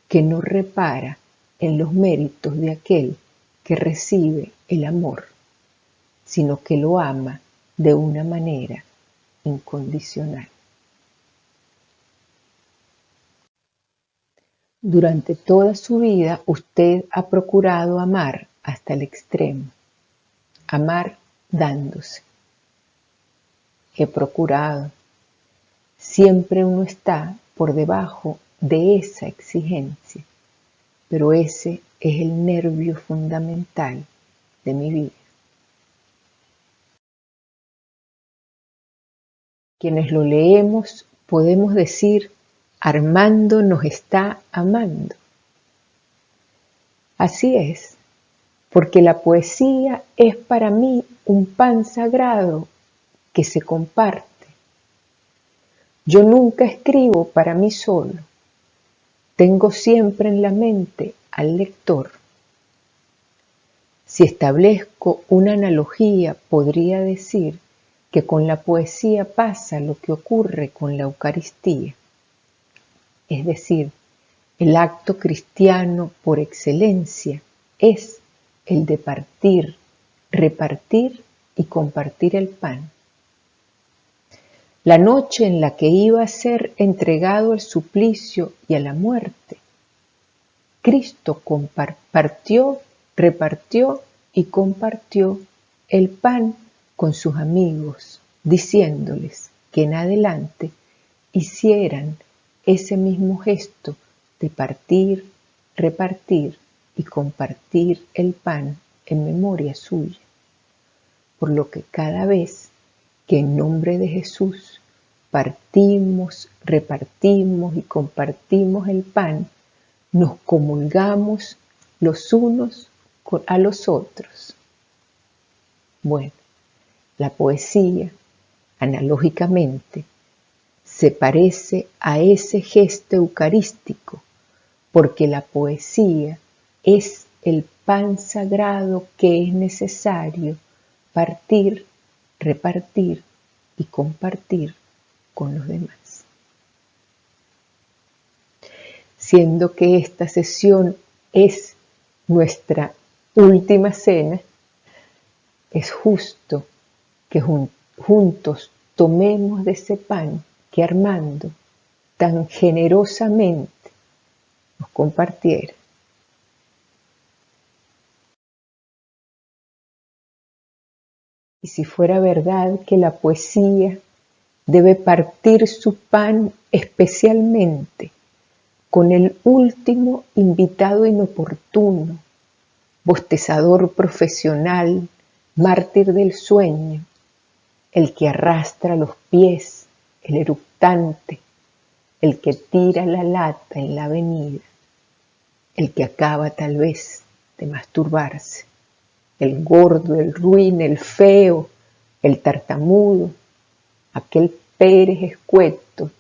que no repara en los méritos de aquel que recibe el amor, sino que lo ama de una manera incondicional. Durante toda su vida usted ha procurado amar hasta el extremo, amar dándose. He procurado. Siempre uno está por debajo de esa exigencia, pero ese es el nervio fundamental de mi vida. Quienes lo leemos podemos decir, Armando nos está amando. Así es, porque la poesía es para mí un pan sagrado que se comparte. Yo nunca escribo para mí solo, tengo siempre en la mente al lector. Si establezco una analogía, podría decir que con la poesía pasa lo que ocurre con la Eucaristía, es decir, el acto cristiano por excelencia es el de partir, repartir y compartir el pan. La noche en la que iba a ser entregado al suplicio y a la muerte, Cristo partió, repartió y compartió el pan con sus amigos, diciéndoles que en adelante hicieran ese mismo gesto de partir, repartir y compartir el pan en memoria suya. Por lo que cada vez que en nombre de Jesús partimos, repartimos y compartimos el pan, nos comulgamos los unos a los otros. Bueno, la poesía, analógicamente, se parece a ese gesto eucarístico, porque la poesía es el pan sagrado que es necesario partir, repartir y compartir con los demás. Siendo que esta sesión es nuestra última cena, es justo que juntos tomemos de ese pan que Armando tan generosamente nos compartiera. Y si fuera verdad que la poesía debe partir su pan especialmente con el último invitado inoportuno, bostezador profesional, mártir del sueño, el que arrastra los pies, el eructante, el que tira la lata en la avenida, el que acaba tal vez de masturbarse, el gordo, el ruin, el feo, el tartamudo, aquel Pérez escueto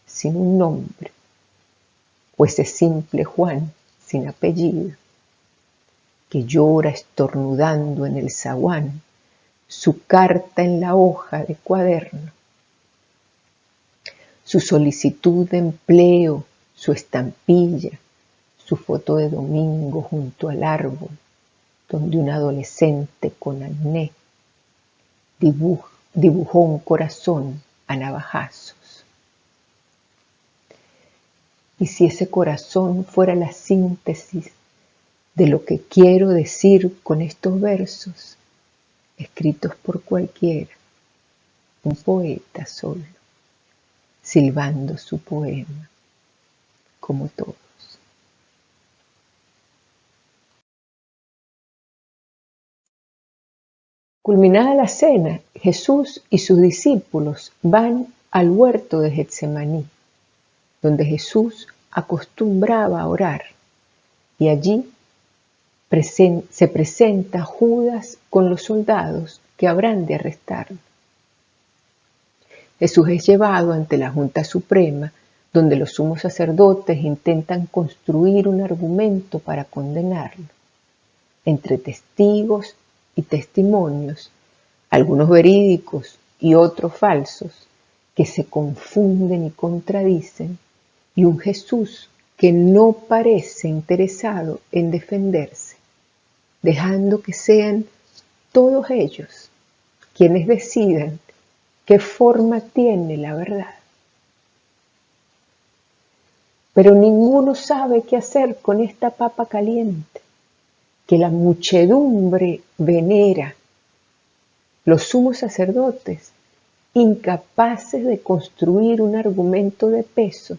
sin un nombre, o ese simple Juan sin apellido, que llora estornudando en el zaguán su carta en la hoja de cuaderno, su solicitud de empleo, su estampilla, su foto de domingo junto al árbol, donde un adolescente con acné dibujó un corazón a navajazos. Y si ese corazón fuera la síntesis de lo que quiero decir con estos versos, escritos por cualquiera, un poeta solo, silbando su poema, como todos. Culminada la cena, Jesús y sus discípulos van al huerto de Getsemaní, donde Jesús acostumbraba a orar, y allí se presenta Judas con los soldados que habrán de arrestarlo. Jesús es llevado ante la Junta Suprema, donde los sumos sacerdotes intentan construir un argumento para condenarlo. Entre testigos y testimonios, algunos verídicos y otros falsos, que se confunden y contradicen, y un Jesús que no parece interesado en defenderse, dejando que sean todos ellos quienes decidan qué forma tiene la verdad. Pero ninguno sabe qué hacer con esta papa caliente, que la muchedumbre venera. Los sumos sacerdotes, incapaces de construir un argumento de peso,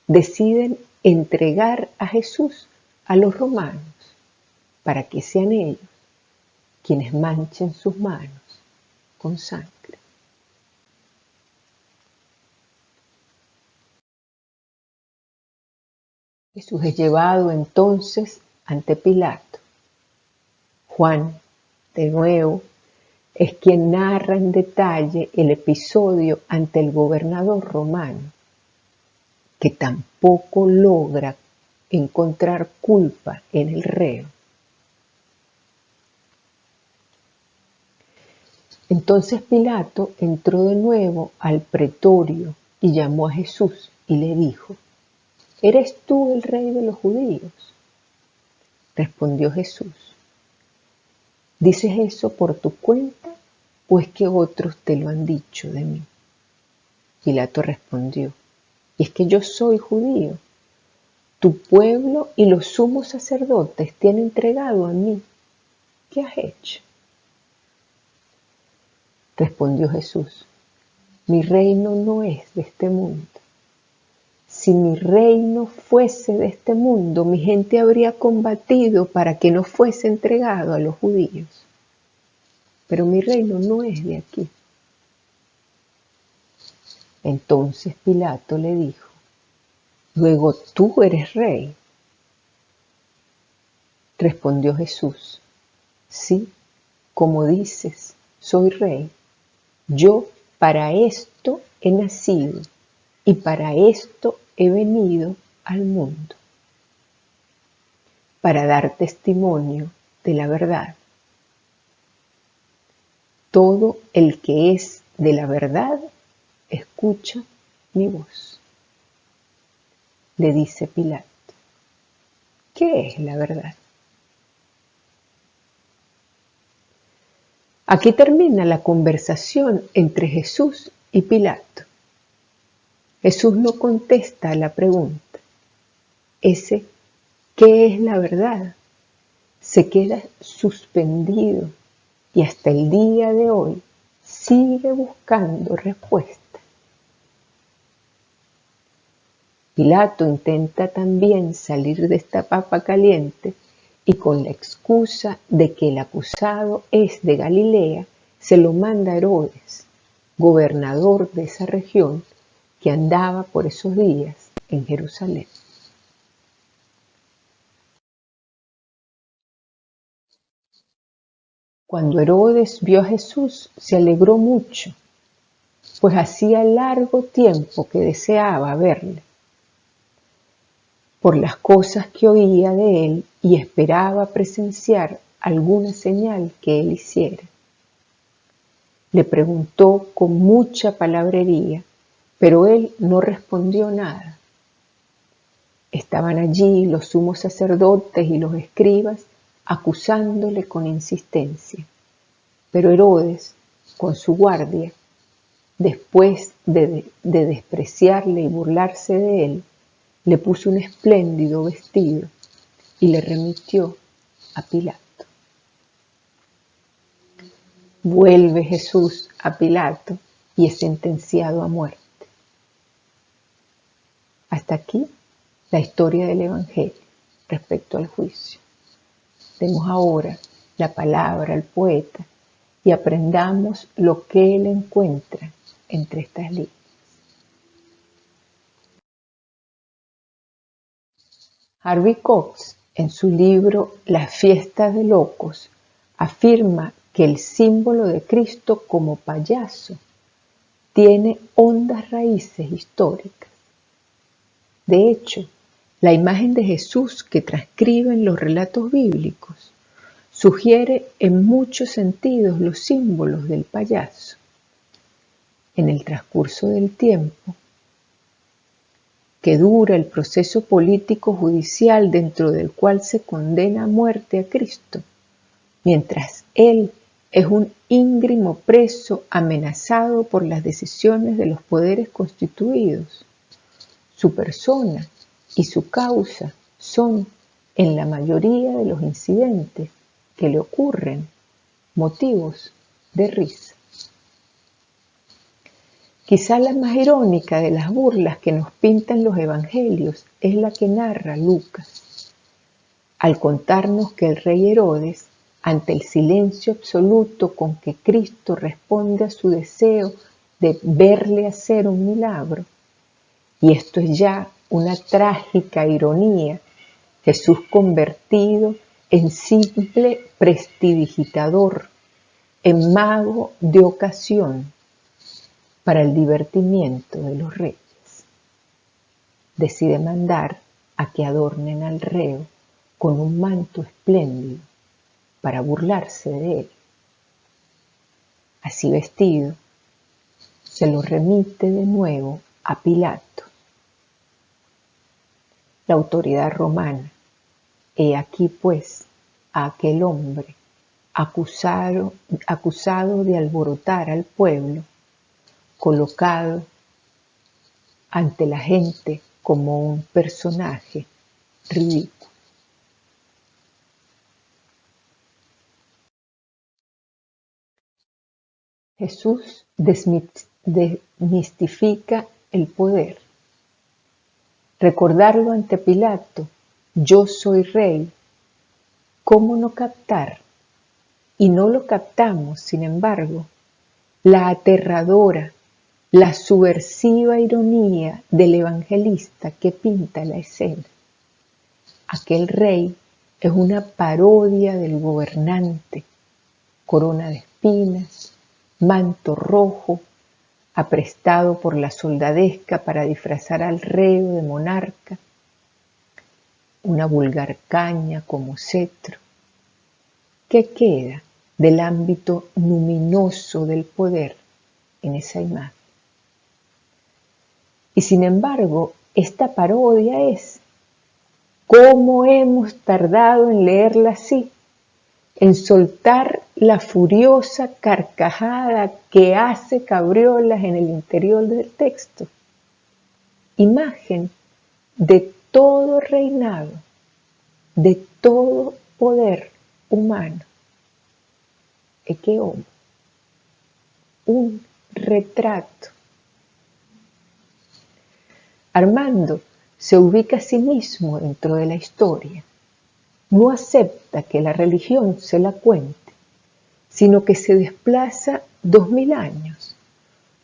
deciden entregar a Jesús a los romanos, para que sean ellos quienes manchen sus manos con sangre. Jesús es llevado entonces ante Pilato. Juan, de nuevo, es quien narra en detalle el episodio ante el gobernador romano, que tampoco logra encontrar culpa en el reo. Entonces Pilato entró de nuevo al pretorio y llamó a Jesús y le dijo: ¿Eres tú el rey de los judíos? Respondió Jesús: ¿dices eso por tu cuenta o es que otros te lo han dicho de mí? Pilato respondió: y es que yo soy judío. Tu pueblo y los sumos sacerdotes te han entregado a mí. ¿Qué has hecho? Respondió Jesús: mi reino no es de este mundo. Si mi reino fuese de este mundo, mi gente habría combatido para que no fuese entregado a los judíos. Pero mi reino no es de aquí. Entonces Pilato le dijo: luego tú eres rey. Respondió Jesús: sí, como dices, soy rey. Yo para esto he nacido y para esto he venido al mundo, para dar testimonio de la verdad. Todo el que es de la verdad escucha mi voz. Le dice Pilato: ¿qué es la verdad? Aquí termina la conversación entre Jesús y Pilato. Jesús no contesta a la pregunta. Ese ¿qué es la verdad? Se queda suspendido y hasta el día de hoy sigue buscando respuesta. Pilato intenta también salir de esta papa caliente y con la excusa de que el acusado es de Galilea, se lo manda a Herodes, gobernador de esa región que andaba por esos días en Jerusalén. Cuando Herodes vio a Jesús, se alegró mucho, pues hacía largo tiempo que deseaba verle, por las cosas que oía de él y esperaba presenciar alguna señal que él hiciera. Le preguntó con mucha palabrería, pero él no respondió nada. Estaban allí los sumos sacerdotes y los escribas acusándole con insistencia. Pero Herodes, con su guardia, después de despreciarle y burlarse de él, le puso un espléndido vestido y le remitió a Pilato. Vuelve Jesús a Pilato y es sentenciado a muerte. Hasta aquí la historia del Evangelio respecto al juicio. Demos ahora la palabra al poeta y aprendamos lo que él encuentra entre estas líneas. Harvey Cox, en su libro Las fiestas de locos, afirma que el símbolo de Cristo como payaso tiene hondas raíces históricas. De hecho, la imagen de Jesús que transcriben los relatos bíblicos sugiere en muchos sentidos los símbolos del payaso. En el transcurso del tiempo, que dura el proceso político judicial dentro del cual se condena a muerte a Cristo, mientras Él es un íngrimo preso amenazado por las decisiones de los poderes constituidos, su persona y su causa son, en la mayoría de los incidentes que le ocurren, motivos de risa. Quizá la más irónica de las burlas que nos pintan los evangelios es la que narra Lucas. al contarnos que el rey Herodes, ante el silencio absoluto con que Cristo responde a su deseo de verle hacer un milagro, y esto es ya una trágica ironía, Jesús convertido en simple prestidigitador, en mago de ocasión para el divertimiento de los reyes, decide mandar a que adornen al reo con un manto espléndido para burlarse de él. Así vestido, se lo remite de nuevo a Pilato. La autoridad romana, he aquí pues a aquel hombre acusado de alborotar al pueblo, colocado ante la gente como un personaje ridículo. Jesús desmistifica el poder. Recordarlo ante Pilato, yo soy rey, ¿cómo no captar? Y no lo captamos, sin embargo, la aterradora, la subversiva ironía del evangelista que pinta la escena. Aquel rey es una parodia del gobernante, corona de espinas, manto rojo, aprestado por la soldadesca para disfrazar al reo de monarca, una vulgar caña como cetro. ¿Qué queda del ámbito luminoso del poder en esa imagen? Y sin embargo, esta parodia es, ¿cómo hemos tardado en leerla así? En soltar la furiosa carcajada que hace cabriolas en el interior del texto. Imagen de todo reinado, de todo poder humano. Ecce homo, un retrato. Armando se ubica a sí mismo dentro de la historia. No acepta que la religión se la cuente, sino que se desplaza 2000 años,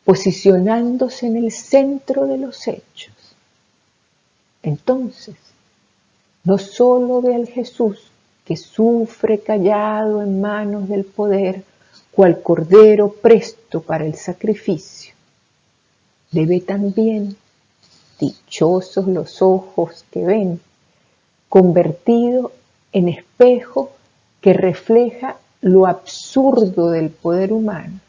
posicionándose en el centro de los hechos. Entonces, no solo ve al Jesús que sufre callado en manos del poder, cual cordero presto para el sacrificio, le ve también, dichosos los ojos que ven, convertido en espejo que refleja lo absurdo del poder humano.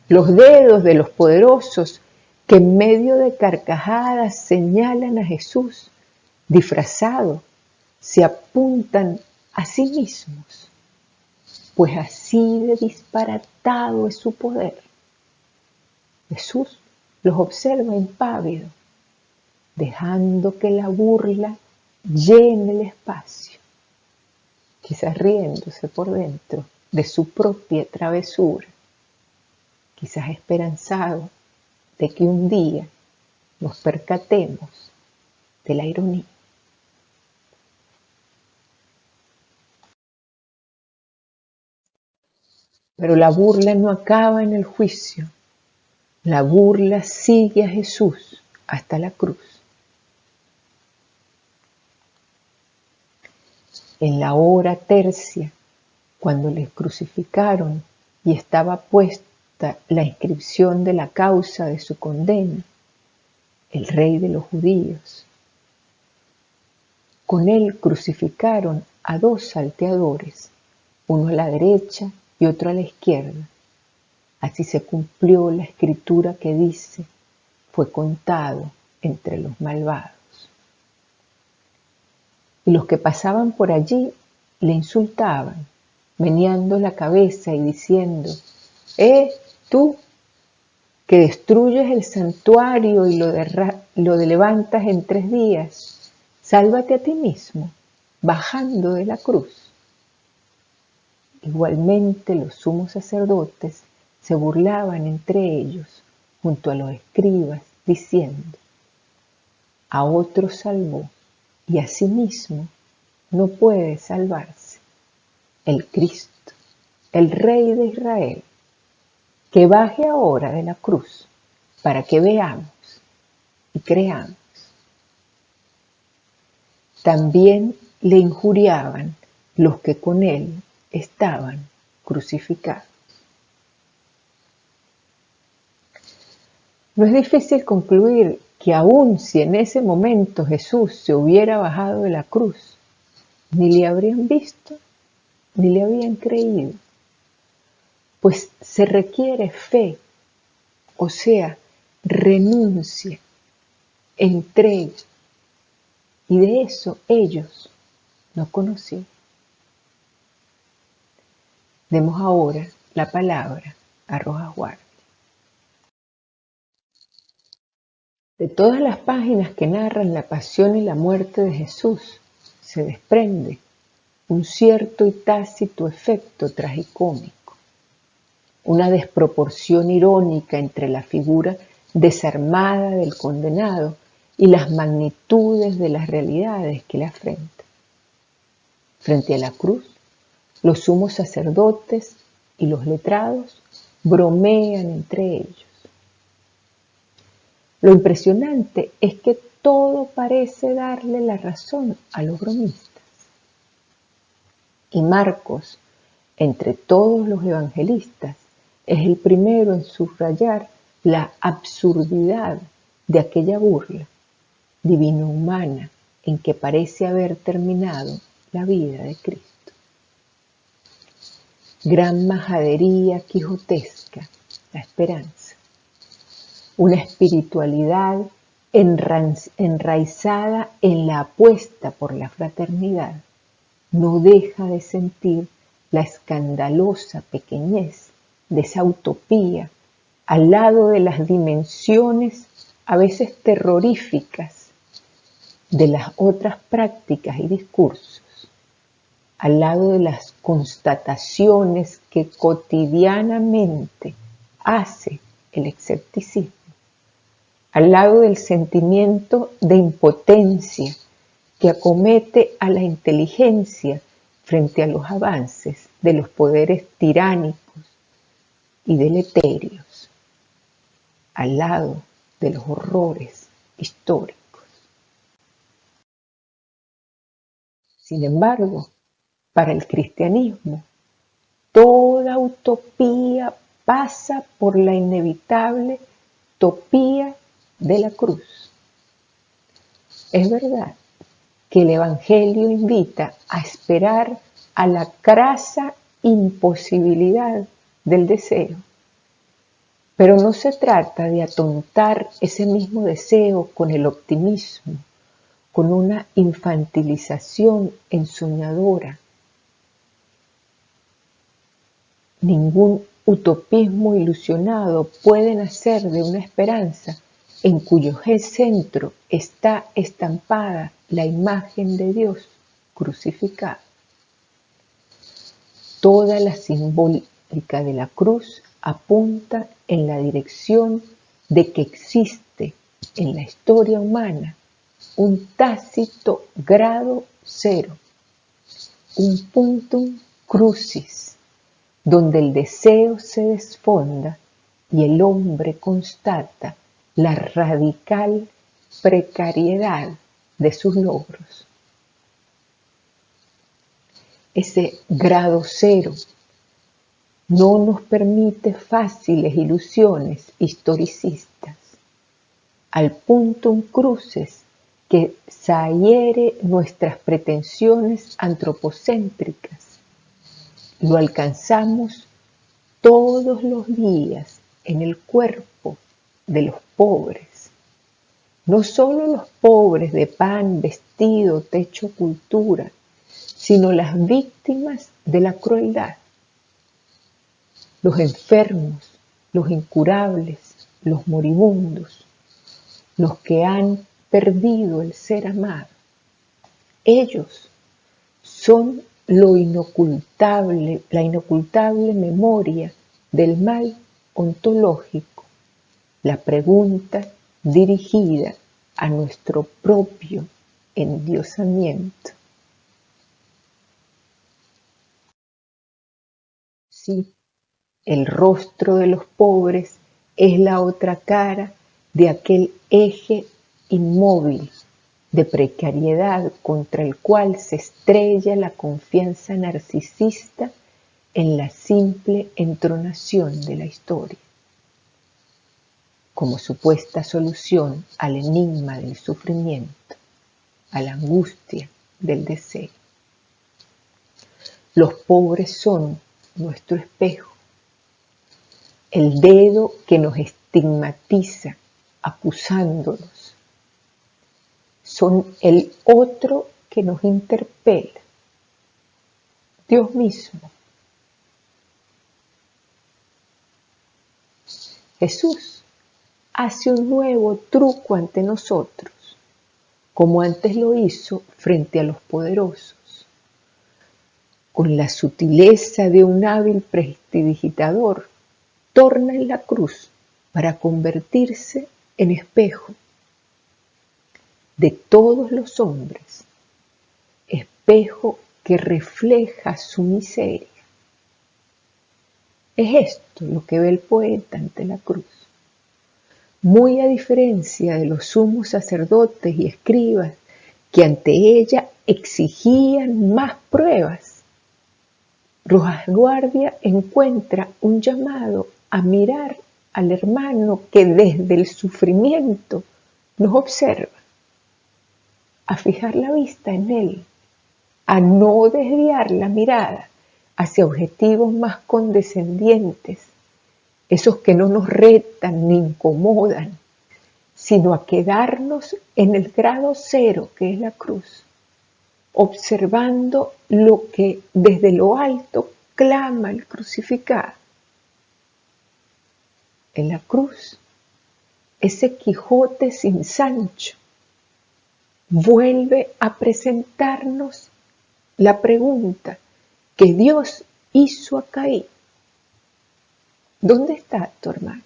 Los dedos de los poderosos que en medio de carcajadas señalan a Jesús, disfrazado, se apuntan a sí mismos, pues así de disparatado es su poder. Jesús los observa impávido, dejando que la burla llene el espacio, quizás riéndose por dentro de su propia travesura, quizás esperanzado de que un día nos percatemos de la ironía. Pero la burla no acaba en el juicio. La burla sigue a Jesús hasta la cruz. En la hora tercia, cuando le crucificaron y estaba puesta la inscripción de la causa de su condena, el rey de los judíos. Con él crucificaron a 2 salteadores, uno a la derecha y otro a la izquierda. Así se cumplió la escritura que dice, fue contado entre los malvados. Y los que pasaban por allí le insultaban, meneando la cabeza y diciendo, tú, que destruyes el santuario y lo levantas en 3 días, sálvate a ti mismo, bajando de la cruz. Igualmente los sumos sacerdotes se burlaban entre ellos, junto a los escribas, diciendo, a otro salvó y a sí mismo no puede salvarse. El Cristo, el Rey de Israel, que baje ahora de la cruz para que veamos y creamos. También le injuriaban los que con él estaban crucificados. No es difícil concluir que aun si en ese momento Jesús se hubiera bajado de la cruz, ni le habrían visto, ni le habían creído, pues se requiere fe, o sea, renuncia, entrega, y de eso ellos no conocían. Demos ahora la palabra a Rojas Guardia. De todas las páginas que narran la pasión y la muerte de Jesús, se desprende un cierto y tácito efecto tragicómico, una desproporción irónica entre la figura desarmada del condenado y las magnitudes de las realidades que le afrentan. Frente a la cruz, los sumos sacerdotes y los letrados bromean entre ellos. Lo impresionante es que todo parece darle la razón a los bromistas. Y Marcos, entre todos los evangelistas, es el primero en subrayar la absurdidad de aquella burla divino-humana en que parece haber terminado la vida de Cristo. Gran majadería quijotesca, la esperanza. Una espiritualidad enraizada en la apuesta por la fraternidad no deja de sentir la escandalosa pequeñez de esa utopía al lado de las dimensiones a veces terroríficas de las otras prácticas y discursos, al lado de las constataciones que cotidianamente hace el escepticismo, al lado del sentimiento de impotencia que acomete a la inteligencia frente a los avances de los poderes tiránicos y deleterios, al lado de los horrores históricos. Sin embargo, para el cristianismo, toda utopía pasa por la inevitable utopía de la cruz. Es verdad que el Evangelio invita a esperar a la crasa imposibilidad del deseo, pero no se trata de atontar ese mismo deseo con el optimismo, con una infantilización ensoñadora. Ningún utopismo ilusionado puede nacer de una esperanza en cuyo centro está estampada la imagen de Dios crucificado. Toda la simbólica de la cruz apunta en la dirección de que existe en la historia humana un tácito grado cero, un puntum crucis, donde el deseo se desfonda y el hombre constata la radical precariedad de sus logros. Ese grado cero no nos permite fáciles ilusiones historicistas. Al puntum crucis que zahiere nuestras pretensiones antropocéntricas, lo alcanzamos todos los días en el cuerpo de los pobres. No solo los pobres de pan, vestido, techo, cultura, sino las víctimas de la crueldad. Los enfermos, los incurables, los moribundos, los que han perdido el ser amado. Ellos son la inocultable memoria del mal ontológico, la pregunta dirigida a nuestro propio endiosamiento. así, el rostro de los pobres es la otra cara de aquel eje inmóvil de precariedad contra el cual se estrella la confianza narcisista en la simple entonación de la historia, como supuesta solución al enigma del sufrimiento, a la angustia del deseo. Los pobres son nuestro espejo, el dedo que nos estigmatiza acusándonos. Son el otro que nos interpela, Dios mismo. Jesús hace un nuevo truco ante nosotros, como antes lo hizo frente a los poderosos. Con la sutileza de un hábil prestidigitador, torna en la cruz para convertirse en espejo de todos los hombres, espejo que refleja su miseria. Es esto lo que ve el poeta ante la cruz. Muy a diferencia de los sumos sacerdotes y escribas que ante ella exigían más pruebas, Rojas Guardia encuentra un llamado a mirar al hermano que desde el sufrimiento nos observa, a fijar la vista en él, a no desviar la mirada hacia objetivos más condescendientes, esos que no nos retan ni incomodan, sino a quedarnos en el grado cero que es la cruz, observando lo que desde lo alto clama el crucificado. En la cruz, ese Quijote sin Sancho vuelve a presentarnos la pregunta que Dios hizo a Caín. ¿Dónde está tu hermano?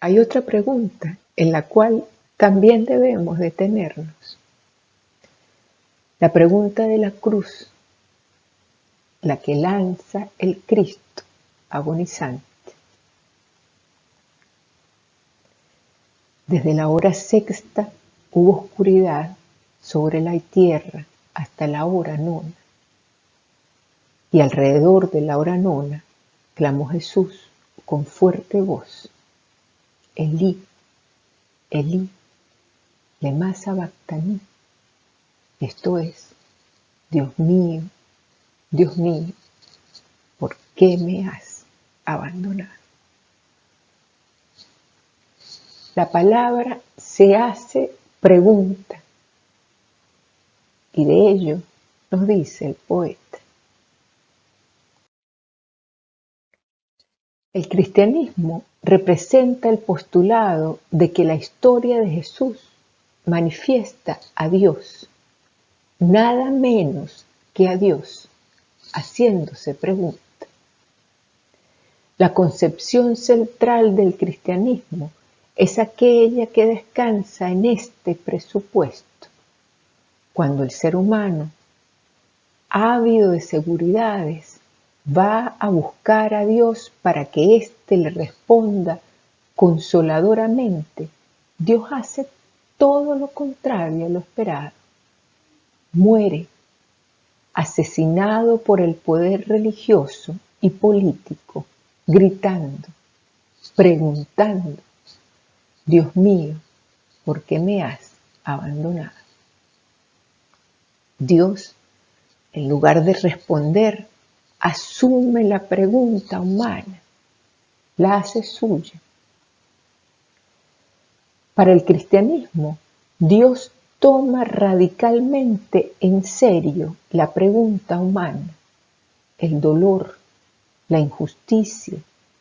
Hay otra pregunta en la cual también debemos detenernos. La pregunta de la cruz, la que lanza el Cristo agonizante. Desde la hora sexta hubo oscuridad sobre la tierra hasta la hora nona. Y alrededor de la hora nona clamó Jesús con fuerte voz: Elí, Elí, lema sabactani. Esto es, Dios mío, ¿por qué me has abandonado? La palabra se hace pregunta, y de ello nos dice el poeta. El cristianismo representa el postulado de que la historia de Jesús manifiesta a Dios, nada menos que a Dios, haciéndose pregunta. La concepción central del cristianismo es aquella que descansa en este presupuesto. Cuando el ser humano, ávido de seguridades, va a buscar a Dios para que éste le responda consoladoramente, Dios hace todo lo contrario a lo esperado. Muere, asesinado por el poder religioso y político, gritando, preguntando: Dios mío, ¿por qué me has abandonado? Dios, en lugar de responder, asume la pregunta humana, la hace suya. Para el cristianismo, Dios toma radicalmente en serio la pregunta humana, el dolor, la injusticia,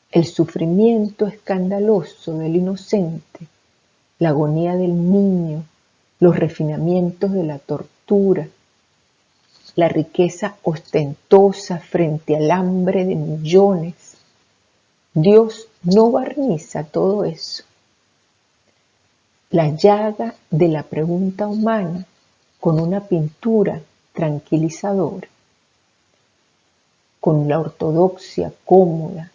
el sufrimiento escandaloso del inocente, la agonía del niño, los refinamientos de la tortura, la riqueza ostentosa frente al hambre de millones. Dios no barniza todo eso. la llaga de la pregunta humana con una pintura tranquilizadora, con la ortodoxia cómoda,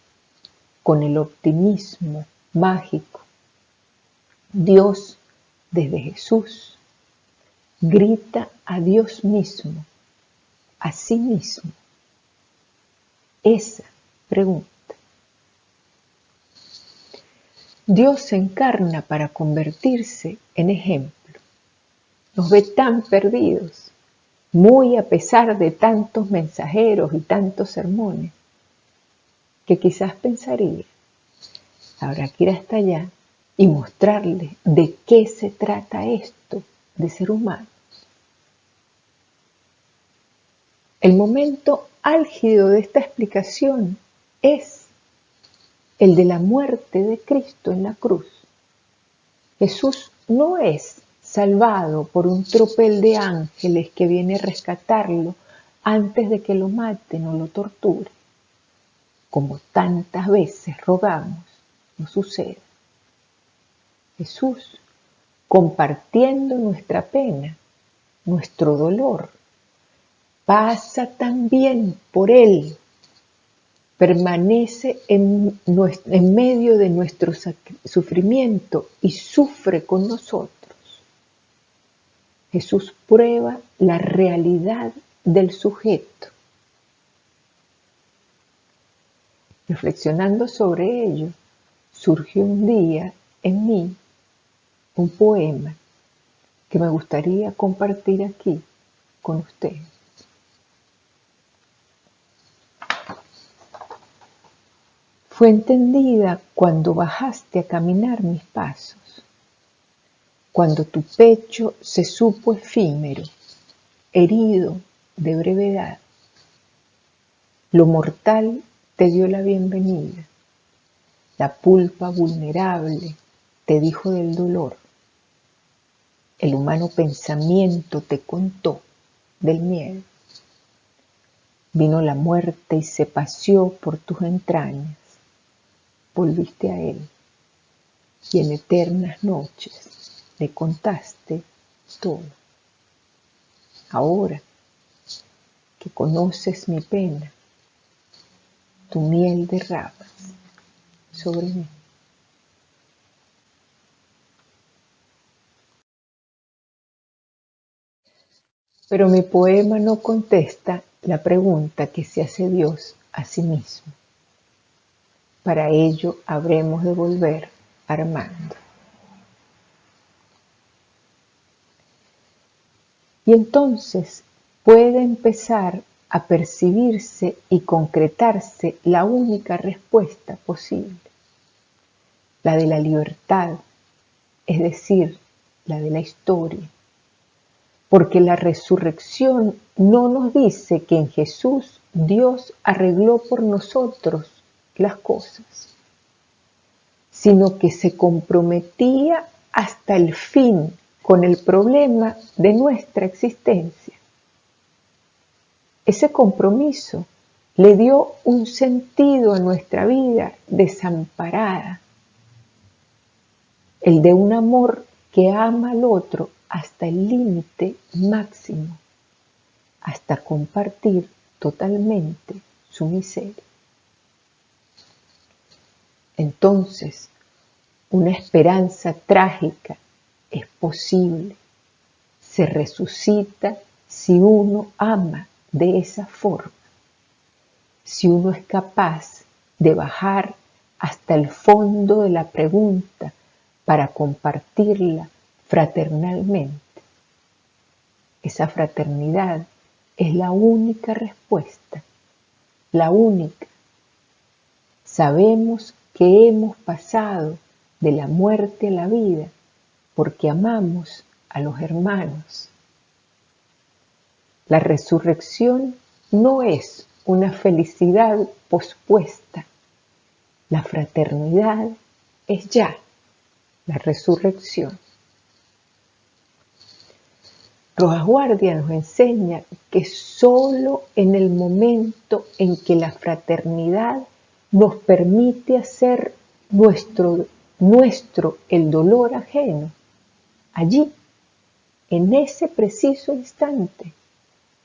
con el optimismo mágico. Dios, desde Jesús, grita a Dios mismo, a sí mismo, esa pregunta. Dios se encarna para convertirse en ejemplo. Nos ve tan perdidos, muy a pesar de tantos mensajeros y tantos sermones, que quizás pensaría, habrá que ir hasta allá y mostrarle de qué se trata esto de ser humano. El momento álgido de esta explicación es el de la muerte de Cristo en la cruz. Jesús no es salvado por un tropel de ángeles que viene a rescatarlo antes de que lo maten o lo torturen, como tantas veces rogamos no suceda. Jesús, compartiendo nuestra pena, nuestro dolor, pasa también por él, permanece en medio de nuestro sufrimiento y sufre con nosotros. Jesús prueba la realidad del sujeto. Reflexionando sobre ello, surgió un día en mí un poema que me gustaría compartir aquí con ustedes. Fue entendida cuando bajaste a caminar mis pasos, cuando tu pecho se supo efímero, herido de brevedad. Lo mortal te dio la bienvenida, la pulpa vulnerable te dijo del dolor, el humano pensamiento te contó del miedo. Vino la muerte y se paseó por tus entrañas, volviste a él y en eternas noches le contaste todo. Ahora que conoces mi pena, tu miel derramas sobre mí. Pero mi poema no contesta la pregunta que se hace Dios a sí mismo. Para ello habremos de volver armando. Y entonces puede empezar a percibirse y concretarse la única respuesta posible, la de la libertad, es decir, la de la historia. Porque la resurrección no nos dice que en Jesús Dios arregló por nosotros las cosas, sino que se comprometía hasta el fin con el problema de nuestra existencia. Ese compromiso le dio un sentido a nuestra vida desamparada, el de un amor que ama al otro hasta el límite máximo, hasta compartir totalmente su miseria. Entonces, una esperanza trágica es posible, se resucita si uno ama de esa forma, si uno es capaz de bajar hasta el fondo de la pregunta para compartirla fraternalmente. Esa fraternidad es la única respuesta, la única. Sabemos que hemos pasado de la muerte a la vida porque amamos a los hermanos. La resurrección no es una felicidad pospuesta. La fraternidad es ya la resurrección. Rojas Guardia nos enseña que solo en el momento en que la fraternidad nos permite hacer nuestro el dolor ajeno, allí, en ese preciso instante,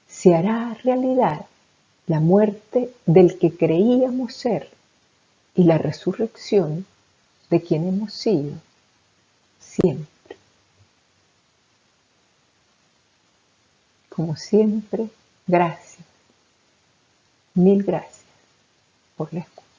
se hará realidad la muerte del que creíamos ser y la resurrección de quien hemos sido siempre. Como siempre, gracias, mil gracias por la escucha.